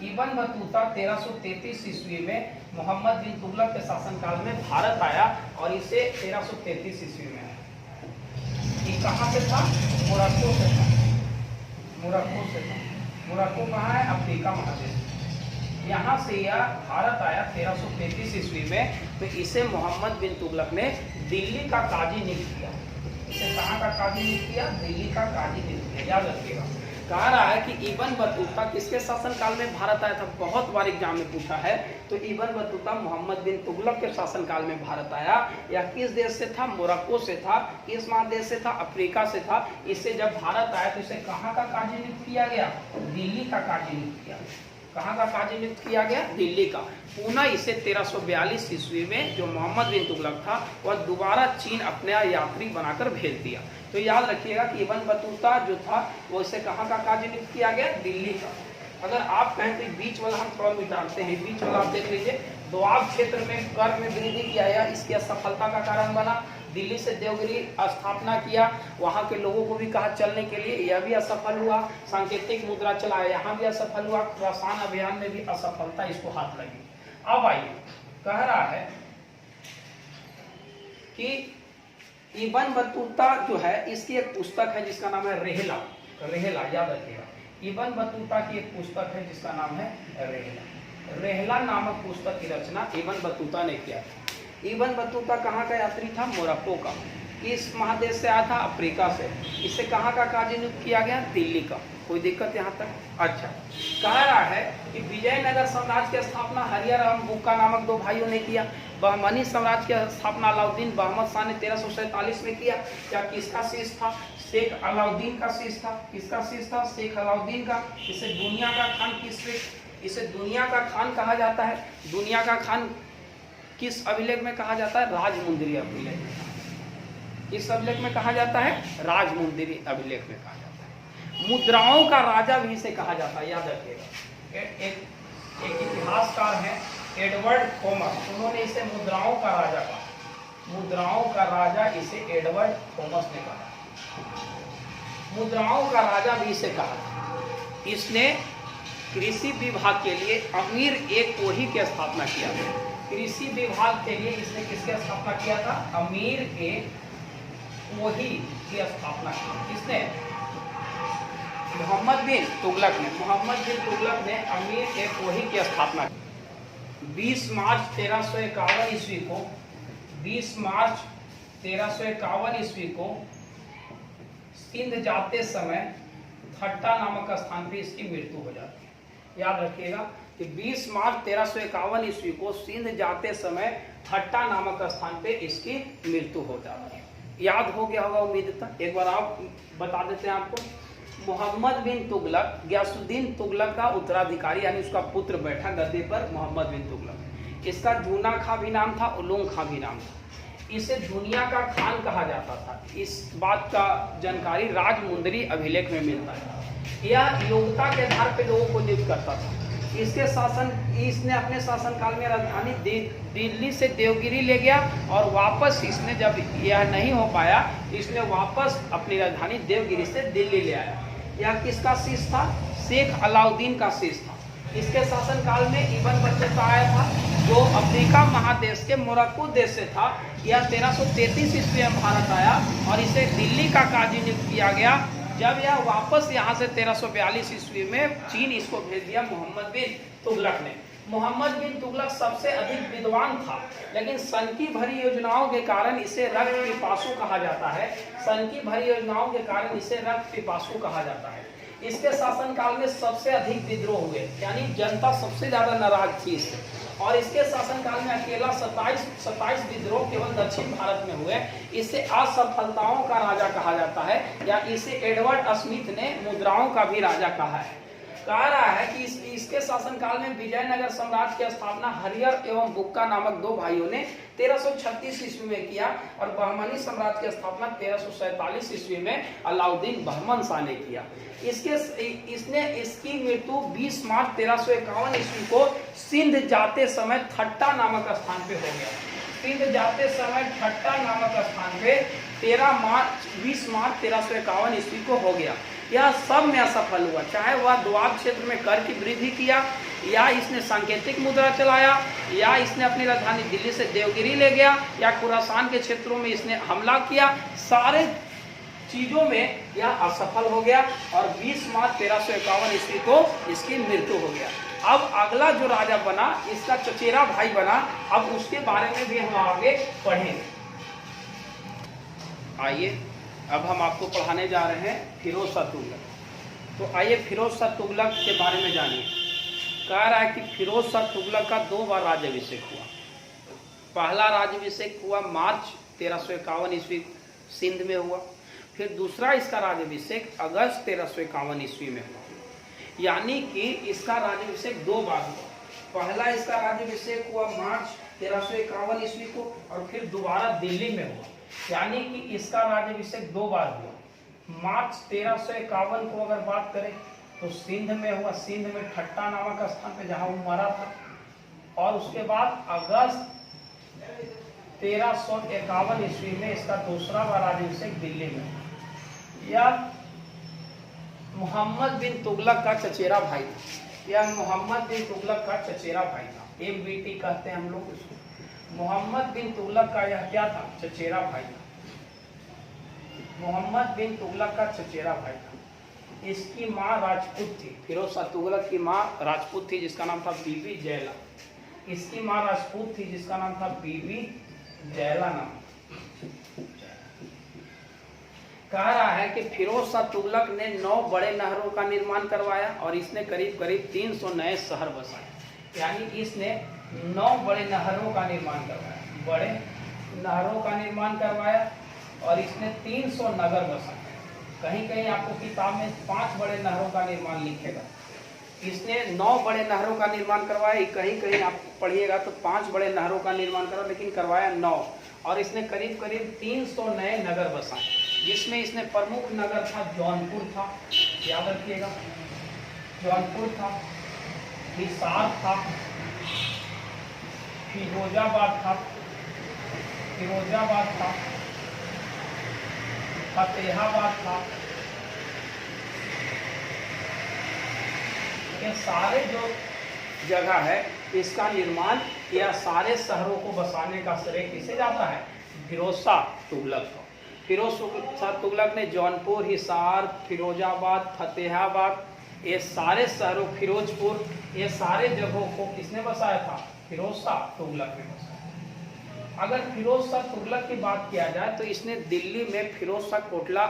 इब्न बतूता 1333 ईस्वी में मोहम्मद बिन तुगलक के शासनकाल में भारत आया और इसे 1333 ईस्वी में आया। ये कहाँ से था? मोरक्को से था। मोरक्को कहाँ है? अफ्रीका महादेश। यहाँ से यह भारत आया 1333 ईस्वी में। तो इसे मोहम्मद बिन तुगलक ने दिल्ली का काजी नियुक्त किया। इसे कहाँ का काजी नियुक्त किया? दिल्ली का काजी नियुक्त किया, याद रखिएगा। कहा रहा है कि इब्न बतूता किसके शासनकाल में भारत आया था? बहुत बार एग्जाम में पूछा है। तो इब्न बतूता मोहम्मद बिन तुगलक के शासनकाल में भारत आया। यह किस देश से था? मोरक्को से था। किस महादेश से था? अफ्रीका से था। इससे जब भारत आया तो इसे कहाँ का काजी नियुक्त किया गया? दिल्ली का काजी नियुक्त किया। कहाँ का काजी नियुक्त किया गया? दिल्ली का। पुनः इसे 1342 ईस्वी में जो मोहम्मद बिन तुगलक था वह दोबारा चीन अपने यात्री बनाकर भेज दिया। तो याद रखिएगा कि इब्न बतूता जो था वो इसे कहाँ का काजी नियुक्त किया गया? दिल्ली का। अगर आप कहें तो बीच वाला हम थोड़ा मिटाते हैं। बीच वाला आप देख लीजिए, दोआब क्षेत्र में कर में वृद्धि किया गया, इसकी असफलता का कारण बना। दिल्ली से देवगिरी स्थापना किया, वहाँ के लोगों को भी कहा चलने के लिए, यह भी असफल हुआ। सांकेतिक मुद्रा चलाया, यहाँ भी असफल हुआ। खुरासान अभियान में भी असफलता इसको हाथ लगी। अब आइए, कह रहा है कि इब्न बतूता जो है, इसकी एक पुस्तक है जिसका नाम है रेहला। याद रखिएगा, इब्न बतूता की एक पुस्तक है जिसका नाम है रेहला नामक पुस्तक की रचना इब्न बतूता ने किया। इब्न बतूता कहाँ का यात्री था? मोरक्को का। इस महादेश से आया था? अफ्रीका से। इसे कहाँ का काजी नियुक्त किया गया? दिल्ली का। कोई दिक्कत यहाँ तक? अच्छा, कह रहा है कि विजयनगर साम्राज्य की स्थापना हरिहर एवं बुक्का नामक दो भाइयों ने किया। बहमनी साम्राज्य की स्थापना अलाउद्दीन बहमद शाह ने 1347 में किया। क्या किसका शिष्य था? शेख अलाउद्दीन का शिष्य था। किसका शिष्य था? शेख अलाउद्दीन का। इसे दुनिया का खान इसे दुनिया का खान कहा जाता है। दुनिया का खान किस अभिलेख में कहा जाता है? राजमुंदरी अभिलेख में। किस अभिलेख में कहा जाता है? राजमुंदरी अभिलेख में कहा जाता है। मुद्राओं का राजा भी इसे कहा जाता है, याद रखिएगा। एक इतिहासकार हैं एडवर्ड थॉमस, उन्होंने इसे मुद्राओं का राजा कहा। मुद्राओं का राजा इसे एडवर्ड थॉमस ने कहा। मुद्राओं का राजा भी इसे कहा। इसने कृषि विभाग के लिए अमीर एक कोही की स्थापना किया। कृषि विभाग के लिए इसने किसकी स्थापना किया था? अमीर एक कोही की स्थापना की। किसने? मोहम्मद बिन तुगलक ने अमीर एक कोही की स्थापना की। 20 मार्च 1351 ईस्वी को सिंध जाते समय थट्टा नामक स्थान पे इसकी मृत्यु हो जाती है। याद रखिएगा कि 20 मार्च 1351 ईस्वी को सिंध जाते समय थट्टा नामक स्थान पे इसकी मृत्यु हो जाती है। याद हो गया होगा उम्मीद तक। एक बार आप बता देते हैं आपको। मोहम्मद बिन तुगलक, गयासुद्दीन तुगलक का उत्तराधिकारी यानी उसका पुत्र बैठा गद्दी पर, मोहम्मद बिन तुगलक। इसका जूना खां भी नाम था, उलूंग खां भी नाम था। इसे दुनिया का खान कहा जाता था। इस बात का जानकारी राजमुंदरी अभिलेख में मिलता है। यह योग्यता के आधार पर लोगों को नियुक्त करता था। इसने अपने शासनकाल में राजधानी दिल्ली से देवगिरी ले गया और वापस इसने, जब यह नहीं हो पाया, इसने वापस अपनी राजधानी देवगिरी से दिल्ली ले आया। यह किसका शीश था? शेख अलाउद्दीन का शीश था। इसके शासनकाल में इब्न बतूता आया था, जो अफ्रीका महादेश के मोरक्को देश से था। यह 1333 ईस्वी में भारत आया और इसे दिल्ली का काजी नियुक्त किया गया। जब यह वापस यहाँ से 1342 ईस्वी में चीन इसको भेज दिया मोहम्मद बिन तुगलक ने। मोहम्मद बिन तुगलक सबसे अधिक विद्वान था, लेकिन सन की भरी योजनाओं के कारण इसे रक्त पिपासु कहा जाता है। सन की भरी योजनाओं के कारण इसे रक्त पिपासु कहा जाता है। इसके शासनकाल में सबसे अधिक विद्रोह हुए, यानी जनता सबसे ज्यादा नाराज थी इससे। और इसके शासनकाल में अकेला 27 विद्रोह केवल दक्षिण भारत में हुए। इसे असफलताओं का राजा कहा जाता है, या इसे एडवर्ड स्मिथ ने मुद्राओं का भी राजा कहा है। कहा रहा है कि इसके शासनकाल में विजयनगर साम्राज्य की स्थापना हरिहर एवं बुक्का नामक दो भाइयों ने 1336 ईस्वी में किया और बहमनी साम्राज्य की स्थापना 1347 ईस्वी में अलाउद्दीन बहमन शाह ने किया। इसकी मृत्यु 20 मार्च 1351 ईस्वी को सिंध जाते समय थट्टा नामक स्थान पे हो गया। सिंध जाते समय थट्टा नामक स्थान पे 20 मार्च 1351 ईस्वी को हो गया। यह सब में असफल हुआ, चाहे वह द्वाब क्षेत्र में कर की वृद्धि किया, या इसने सांकेतिक मुद्रा चलाया, या इसने अपनी राजधानी दिल्ली से देवगिरी ले गया, या खुरासान के क्षेत्रों में इसने हमला किया। सारे चीजों में यह असफल हो गया और 20 मार्च 1351 ईस्वी को इसकी मृत्यु हो गया। अब अगला जो राजा बना, इसका चचेरा भाई बना। अब उसके बारे में भी हम आगे पढ़ेंगे। आइए अब हम आपको पढ़ाने जा रहे हैं फिरोज शाह तुगलक। तो आइए फिरोज शाह तुगलक के बारे में जानिए। कह रहा है कि फिरोज शाह तुगलक का 2 बार राज्याभिषेक हुआ। पहला राज्याभिषेक हुआ मार्च 1351 ईस्वी सिंध में हुआ। फिर दूसरा इसका राज्याभिषेक अगस्त 1351 ईस्वी में हुआ। यानी कि इसका राज्याभिषेक 2 बार हुआ। पहला इसका राज्याभिषेक हुआ मार्च 1351 ईस्वी को और फिर दोबारा दिल्ली में हुआ। यानी कि इसका राज्याभिषेक 2 बार हुआ। मार्च 1351 को अगर बात करें तो सिंध में हुआ, सिंध में ठट्टा नामक स्थान पे जहां वो मरा था। और उसके बाद अगस्त 1351 ईस्वी में इसका दूसरा बार राज्याभिषेक दिल्ली में। यह मोहम्मद बिन तुगलक का चचेरा भाई था। यह मोहम्मद बिन तुगलक का चचेरा भाई था। MBT कहते हैं हम लोग इसको। मोहम्मद बिन तुगलक का यह क्या था? चचेरा भाई था। मोहम्मद बिन तुगलक का चचेरा भाई था। इसकी माँ राजपूत थी। फिरोज शाह तुगलक की माँ राजपूत थी जिसका नाम था बीबी जैला। इसकी माँ राजपूत थी जिसका नाम था बीबी जैला नाम। कह रहा है कि फिरोज शाह तुगलक ने 9 बड़े नहरों का निर्माण करवाया और इसने करीब करीब 300 नए शहर बसाए। यानी इसने 9 बड़े नहरों का निर्माण करवाया, बड़े नहरों का निर्माण करवाया और इसने 300 नगर बसाए। कहीं कहीं आपको किताब में 5 बड़े नहरों का निर्माण लिखेगा। इसने 9 बड़े नहरों का निर्माण करवाया। कहीं कहीं आप पढ़िएगा तो 5 बड़े नहरों का निर्माण करा, लेकिन करवाया 9। और इसने करीब करीब 300 नए नगर बसाए, जिसमें इसने प्रमुख नगर था जौनपुर था। याद रखिएगा, जौनपुर था, हिसार था, फिरोजाबाद था, फतेहाबाद था। ये सारे जो जगह है इसका निर्माण या सारे शहरों को बसाने का श्रेय किसे जाता है? फिरोज शाह तुगलक को। फिरोज शाह तुगलक ने जौनपुर, हिसार, फिरोजाबाद, फतेहाबाद, ये सारे शहरों, फिरोजपुर, ये सारे जगहों को किसने बसाया था? फिरोज शाह तुगलक ने बसाया। अगर फिरोज शाह तुगलक की बात किया जाए तो इसने दिल्ली में फिरोज शाह कोटला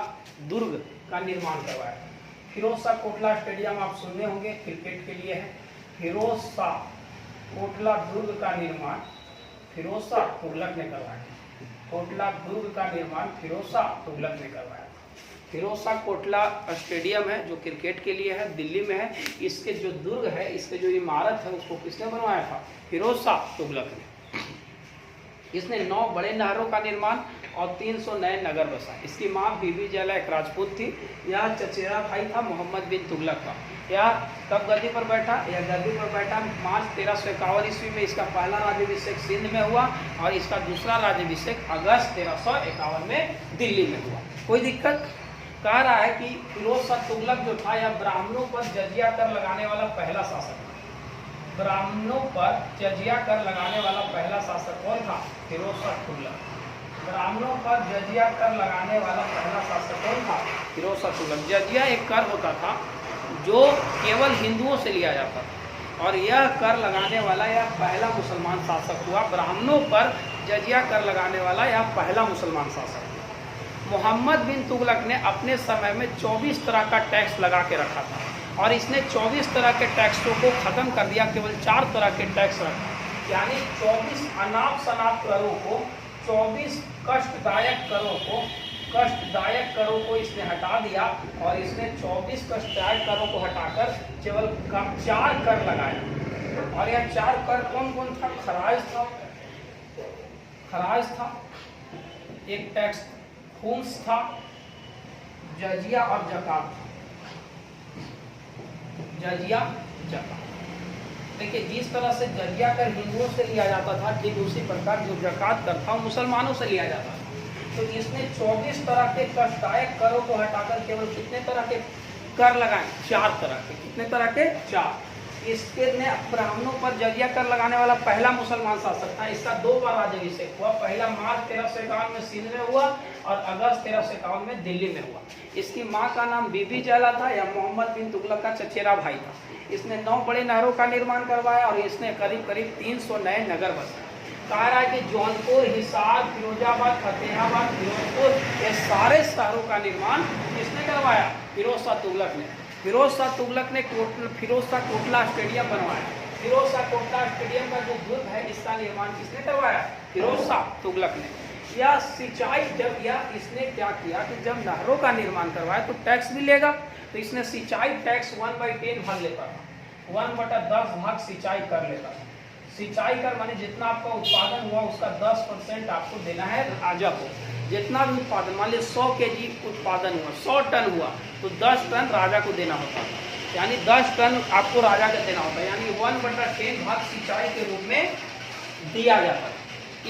दुर्ग का निर्माण करवाया। फिरोज शाह कोटला स्टेडियम आप सुने होंगे, क्रिकेट के लिए है। फिरोज शाह कोटला दुर्ग का निर्माण फिरोज शाह तुगलक ने करवाया। कोटला दुर्ग का निर्माण फिरोज शाह तुगलक ने करवाया। फिरोज शाह कोटला स्टेडियम है जो क्रिकेट के लिए है, दिल्ली में है। इसके जो दुर्ग है, इसके जो इमारत है, उसको किसने बनवाया था? फिरोज शाह तुगलक ने। इसने 9 बड़े नहरों का निर्माण और 300 नए नगर बसाए। इसकी माँ बीबी जैला एक राजपूत थी। यह चचेरा भाई था मोहम्मद बिन तुगलक का। यह कब गद्दी पर बैठा? यह गद्दी पर बैठा मार्च 1351 ईस्वी में। इसका पहला राज्याभिषेक सिंध में हुआ और इसका दूसरा राज्याभिषेक अगस्त 1351 में दिल्ली में हुआ। कोई दिक्कत? कह रहा है कि फिरोज शाह तुगलक जो था यह ब्राह्मणों पर जजिया कर लगाने वाला पहला शासक था। ब्राह्मणों पर जजिया कर लगाने वाला पहला शासक कौन था? फिरोज शाह तुगलक। ब्राह्मणों पर जजिया कर लगाने वाला पहला शासक कौन था? फिरोज शाह तुगलक। जजिया एक कर होता था जो केवल हिंदुओं से लिया जाता था और यह कर लगाने वाला यह पहला मुसलमान शासक हुआ। ब्राह्मणों पर जजिया कर लगाने वाला यह पहला मुसलमान शासक हुआ। मोहम्मद बिन तुगलक ने अपने समय में 24 तरह का टैक्स लगा के रखा था और इसने 24 तरह के टैक्सों को ख़त्म कर दिया, केवल 4 तरह के टैक्स रखा। यानी 24 अनाप शनाप करों को, 24 कष्टदायक करों को इसने हटा दिया और इसने 24 कष्टदायक करों को हटाकर केवल 4 कर लगाया। और यह 4 कर कौन कौन था? खराज था, एक टैक्स खूंस था, जजिया और जकात था। जजिया जकात। देखिए, जिस तरह से जजिया कर हिंदुओं से लिया जाता था, ठीक उसी प्रकार जो जकात कर था मुसलमानों से लिया जाता था। तो इसने 24 तरह के कष्टदायक करों को हटाकर केवल कितने तरह के कर लगाए? 4 तरह के। कितने तरह के? 4। इसके ने ब्राह्मणों पर जजिया कर लगाने वाला पहला मुसलमान शासक था। इसका 2 बार राज्याभिषेक हुआ। पहला मार्च 1351 में सिंध में हुआ और अगस्त 1351 में दिल्ली में हुआ। इसकी माँ का नाम बीबी जैला था। यह मोहम्मद बिन तुगलक का चचेरा भाई था। इसने 9 बड़े नहरों का निर्माण करवाया और इसने करीब करीब 300 नए नगर बसाए। कहा रहा है कि जौनपुर, हिसार, फिरोजाबाद, फतेहाबाद, फिरोजपुर, ये सारे शहरों का निर्माण किसने करवाया? फिरोज शाह तुगलक ने। फिरोज शाह तुगलक ने फिरोज शाह कोटला स्टेडियम बनवाया। फिरोज शाह कोटला स्टेडियम का जो दुर्ग है, इसका निर्माण किसने करवाया? फिरोज शाह तुगलक ने। या सिंचाई, जब यह इसने क्या किया कि जब नहरों का निर्माण करवाया तो टैक्स भी लेगा, तो इसने सिंचाई टैक्स 1/10 भाग लेता था। 1/10 भाग सिंचाई कर लेता था। सिंचाई कर माने जितना आपका उत्पादन हुआ उसका 10% आपको देना है राजा को। जितना भी उत्पादन, मान लीजिए 100 kg उत्पादन हुआ, 100 टन हुआ, तो 10 टन राजा को देना होता है। यानी 10 टन आपको राजा को देना होता है। यानी 1/10 भाग सिंचाई के रूप में दिया जाता है।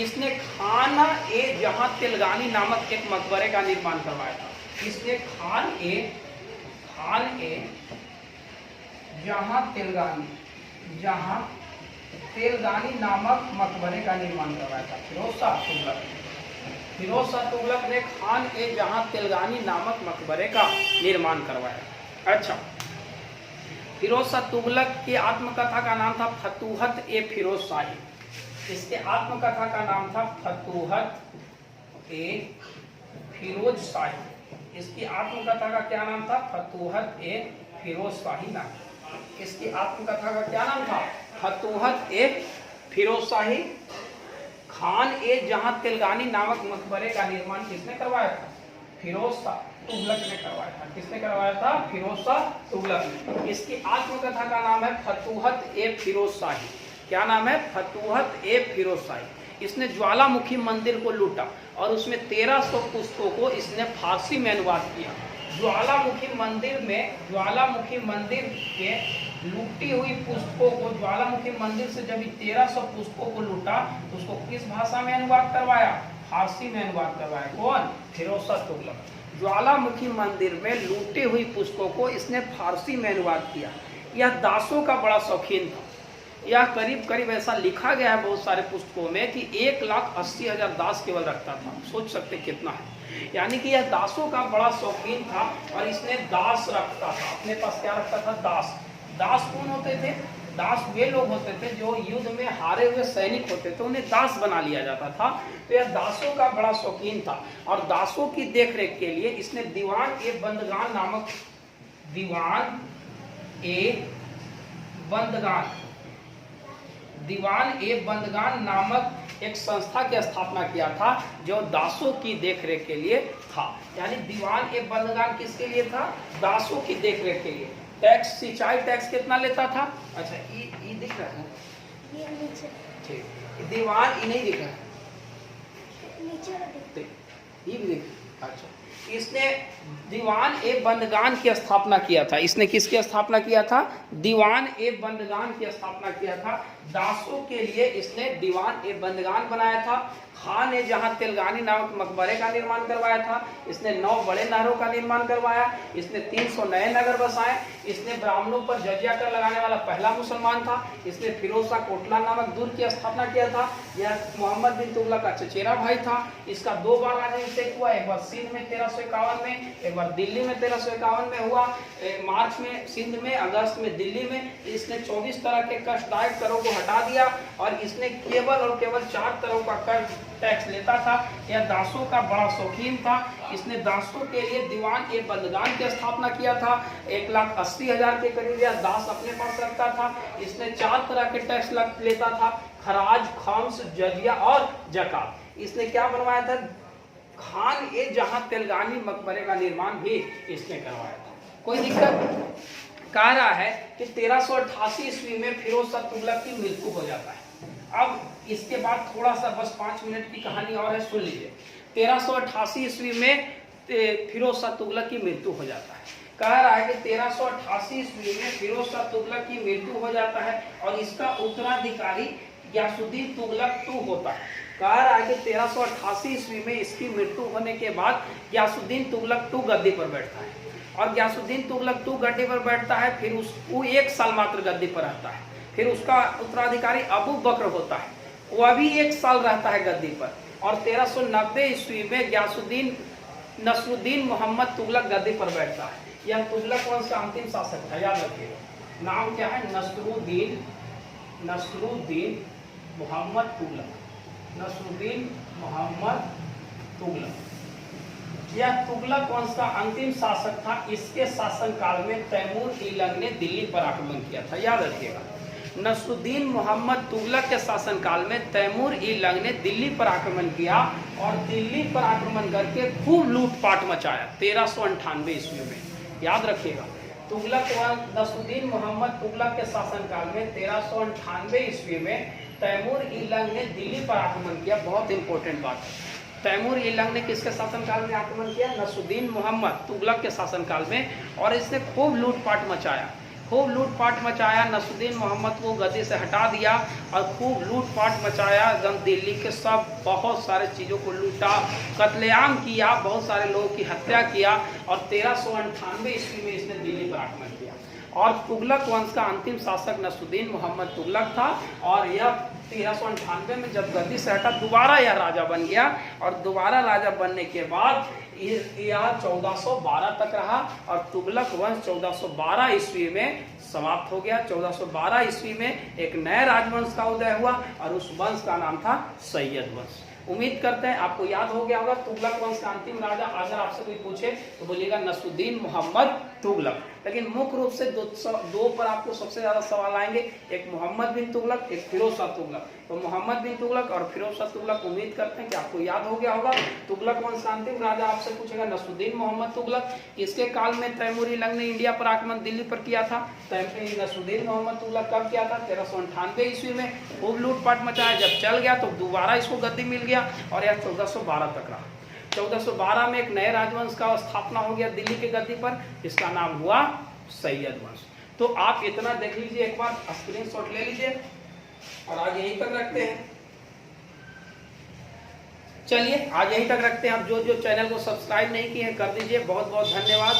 इसने खाना ए जहां तेलगानी नामक एक मकबरे का निर्माण करवाया था। इसने खान ए जहां तेलगानी नामक मकबरे का निर्माण करवाया था फिरोज शाह तुगलक। फिरोज शाह तुगलक ने खान ए जहां तेलगानी नामक मकबरे का निर्माण करवाया। अच्छा, फिरोज शाह तुगलक की आत्मकथा का नाम था फतूहत ए फिरोज शाही। इसके आत्मकथा का नाम था फतूहत ए फिरोज शाही। इसकी आत्मकथा का क्या नाम था? फतूहत ए फिरोज शाही नाम। इसकी आत्मकथा का क्या नाम था? फतूहत ए फिरोज शाही। खान ए जहां तेलगानी नामक मकबरे का निर्माण किसने करवाया था? फिरोज शाह तुगलक ने करवाया था। किसने करवाया था? फिरोज शाह तुगलक ने। इसकी आत्मकथा का नाम है फतूहत ए फिरोज शाही। क्या नाम है? फतूहत ए फिरोज शाही। इसने ज्वालामुखी मंदिर को लूटा और उसमें 1300 पुस्तकों को इसने फारसी में अनुवाद किया। ज्वालामुखी मंदिर के लूटी हुई पुस्तकों को, ज्वालामुखी मंदिर से जब 1300 पुस्तकों को लूटा तो उसको किस भाषा में अनुवाद करवाया? फारसी में अनुवाद करवाया। कौन? फिरोज शाह तुगलक। ज्वालामुखी मंदिर में लूटी हुई पुस्तकों को इसने फारसी में अनुवाद किया। यह दासों का बड़ा शौकीन था। यह करीब करीब ऐसा लिखा गया है बहुत सारे पुस्तकों में कि 1,80,000 दास केवल रखता था। सोच सकते कितना है। यानी कि यह दासों का बड़ा शौकीन था और इसने दास रखता था अपने पास। क्या रखता था? दास। दास कौन होते थे? दास वे लोग होते थे जो युद्ध में हारे हुए सैनिक होते थे, उन्हें दास बना लिया जाता था। तो यह दासों का बड़ा शौकीन था और दासों की देखरेख के लिए इसने दीवान ए बंदगान नामक दीवान ए बंदगान, दीवान ए बंदगान नामक एक संस्था की स्थापना किया था जो दासों की देखरेख के लिए था। यानी दीवान ए बंदगान किसके लिए था? दासों की देखरेख के लिए। टैक्स, सिंचाई टैक्स कितना लेता था? अच्छा, ये दिख रहा है, ये नीचे, ठीक। दीवान ये नहीं दिख रहा है, नीचे ये भी देख। अच्छा, इसने दीवान ए बंदगान की स्थापना किया था। इसने किसकी स्थापना किया था? दीवान ए बंदगान की स्थापना किया था। दासों के लिए इसने दीवान ए बंदगान बनाया था। खान ने जहां तेलगानी नामक मकबरे का निर्माण करवाया था। इसने 9 बड़े नहरों का निर्माण करवाया। इसने 300 नए नगर बसाए। इसने ब्राह्मणों पर जजिया कर लगाने वाला पहला मुसलमान था। इसने फिरोज शाह कोटला नामक दुर्ग की स्थापना किया था। यह मोहम्मद बिन तुगलक का चचेरा भाई था। इसका 2 बार राज्याभिषेक हुआ, एक बार सिंध में 1351 में, एक बार दिल्ली में 1351 में हुआ। मार्च में सिंध में, अगस्त में दिल्ली में। इसने 24 तरह के कष्टदायक करों को हटा दिया और इसने केवल और केवल 4 तरह का कर टैक्स लेता था। यह दासों का बड़ा शौकीन था। इसने दासों के लिए दीवान ए बंदगान की स्थापना किया था। 1,80,000 के करीब यह दास अपने पास रखता था। इसने 4 तरह के टैक्स लेता था, खराज, खम्स, जजिया और जकात। इसने क्या बनवाया था? खान ए जहां तेलगानी मकबरे का निर्माण भी इसने करवाया था। कोई दिक्कत? कह रहा है कि 1388 ईस्वी में फिरोज शाह तुगलक की मृत्यु हो जाता है। अब इसके बाद थोड़ा सा बस 5 मिनट की कहानी और है, सुन लीजिए। 1388 ईस्वी में फिरोज शाह तुगलक की मृत्यु हो जाता है। कह रहा है कि 1388 ईस्वी में फिरोज शाह तुगलक की मृत्यु हो जाता है और इसका उत्तराधिकारी गियासुद्दीन तुगलक II होता है। कह रहा है कि 1388 ईस्वी में इसकी मृत्यु होने के बाद गियासुद्दीन तुगलक II गद्दी पर बैठता है और गियासुद्दीन तुगलक II गद्दी पर बैठता है। फिर वो 1 साल मात्र गद्दी पर रहता है। फिर उसका उत्तराधिकारी अबू बकर होता है, वह भी 1 साल रहता है गद्दी पर। और 1390 ईस्वी में गियासुद्दीन नसरुद्दीन मोहम्मद तुगलक गद्दी पर बैठता है। यह तुगलक वंश का अंतिम शासक था, याद रखिएगा। नाम क्या है? नसरुद्दीन मोहम्मद तुगलक। नसरुद्दीन मोहम्मद तुगलक। यह तुगलक वंश का अंतिम शासक था। इसके शासनकाल में तैमूर इलंग ने दिल्ली पर आक्रमण किया था, याद रखिएगा। नसरुद्दीन मोहम्मद तुगलक के शासनकाल में तैमूर इलंग ने दिल्ली पर आक्रमण किया और दिल्ली पर आक्रमण करके खूब लूटपाट मचाया 1398 ईस्वी में, याद रखिएगा। तुगलक वंश नसरुद्दीन मोहम्मद तुगलक के शासनकाल में 1398 ईस्वी में तैमूर इलंग ने दिल्ली पर आक्रमण किया। बहुत इंपॉर्टेंट बात है, तैमूर इलंग ने किसके शासनकाल में आक्रमण किया? नसरुद्दीन मोहम्मद तुगलक के शासनकाल में। और इसने खूब लूटपाट मचाया, खूब लूटपाट मचाया। नसरुद्दीन मोहम्मद को गद्दी से हटा दिया और खूब लूटपाट मचाया। एकदम दिल्ली के सब बहुत सारे चीज़ों को लूटा, कत्लेआम किया, बहुत सारे लोगों की हत्या किया और 1398 ईस्वी में इसने दिल्ली पर आक्रमण किया। और तुगलक वंश का अंतिम शासक नसरुद्दीन मोहम्मद तुगलक था। और यह 1398 में जब गद्दी से हटा, दोबारा यह राजा बन गया और दोबारा राजा बनने के बाद यह 1412 तक रहा और तुगलक वंश 1412 ईस्वी में समाप्त हो गया। 1412 ईस्वी में एक नए राजवंश का उदय हुआ और उस वंश का नाम था सैयद वंश। उम्मीद करते हैं आपको याद हो गया होगा तुगलक वंश का अंतिम राजा। अगर आपसे कोई पूछे तो बोलिएगा नसरुद्दीन मोहम्मद तुगलक। लेकिन मुख्य रूप से दो पर आपको सबसे ज्यादा सवाल आएंगे, एक मोहम्मद बिन तुगलक, एक फिरोज शाह तुगलक। तो मोहम्मद बिन तुगलक और फिरोज शाह तुगलक उम्मीद करते हैं कि आपको याद हो गया होगा। तुगलक वंश का अंतिम राजा आपसे पूछेगा नसरुद्दीन मोहम्मद तुगलक। इसके काल में तैमूर इलंग ने इंडिया पर आक्रमण दिल्ली पर किया था। नसरुद्दीन मोहम्मद तुगलक कब किया था? 1398 ईस्वी में। खूब लूटपाट मचाया, जब चल गया तो दोबारा इसको गद्दी मिल गया और यह 1412 तक रहा। 1412 में एक नए राजवंश का स्थापना हो गया दिल्ली के गद्दी पर, इसका नाम हुआ सैयद वंश। तो आप इतना देख लीजिए, एक बार स्क्रीनशॉट ले लीजिए और आज यहीं तक रखते हैं। चलिए आज यहीं तक रखते हैं। आप जो चैनल को सब्सक्राइब नहीं किए हैं कर दीजिए। बहुत बहुत धन्यवाद।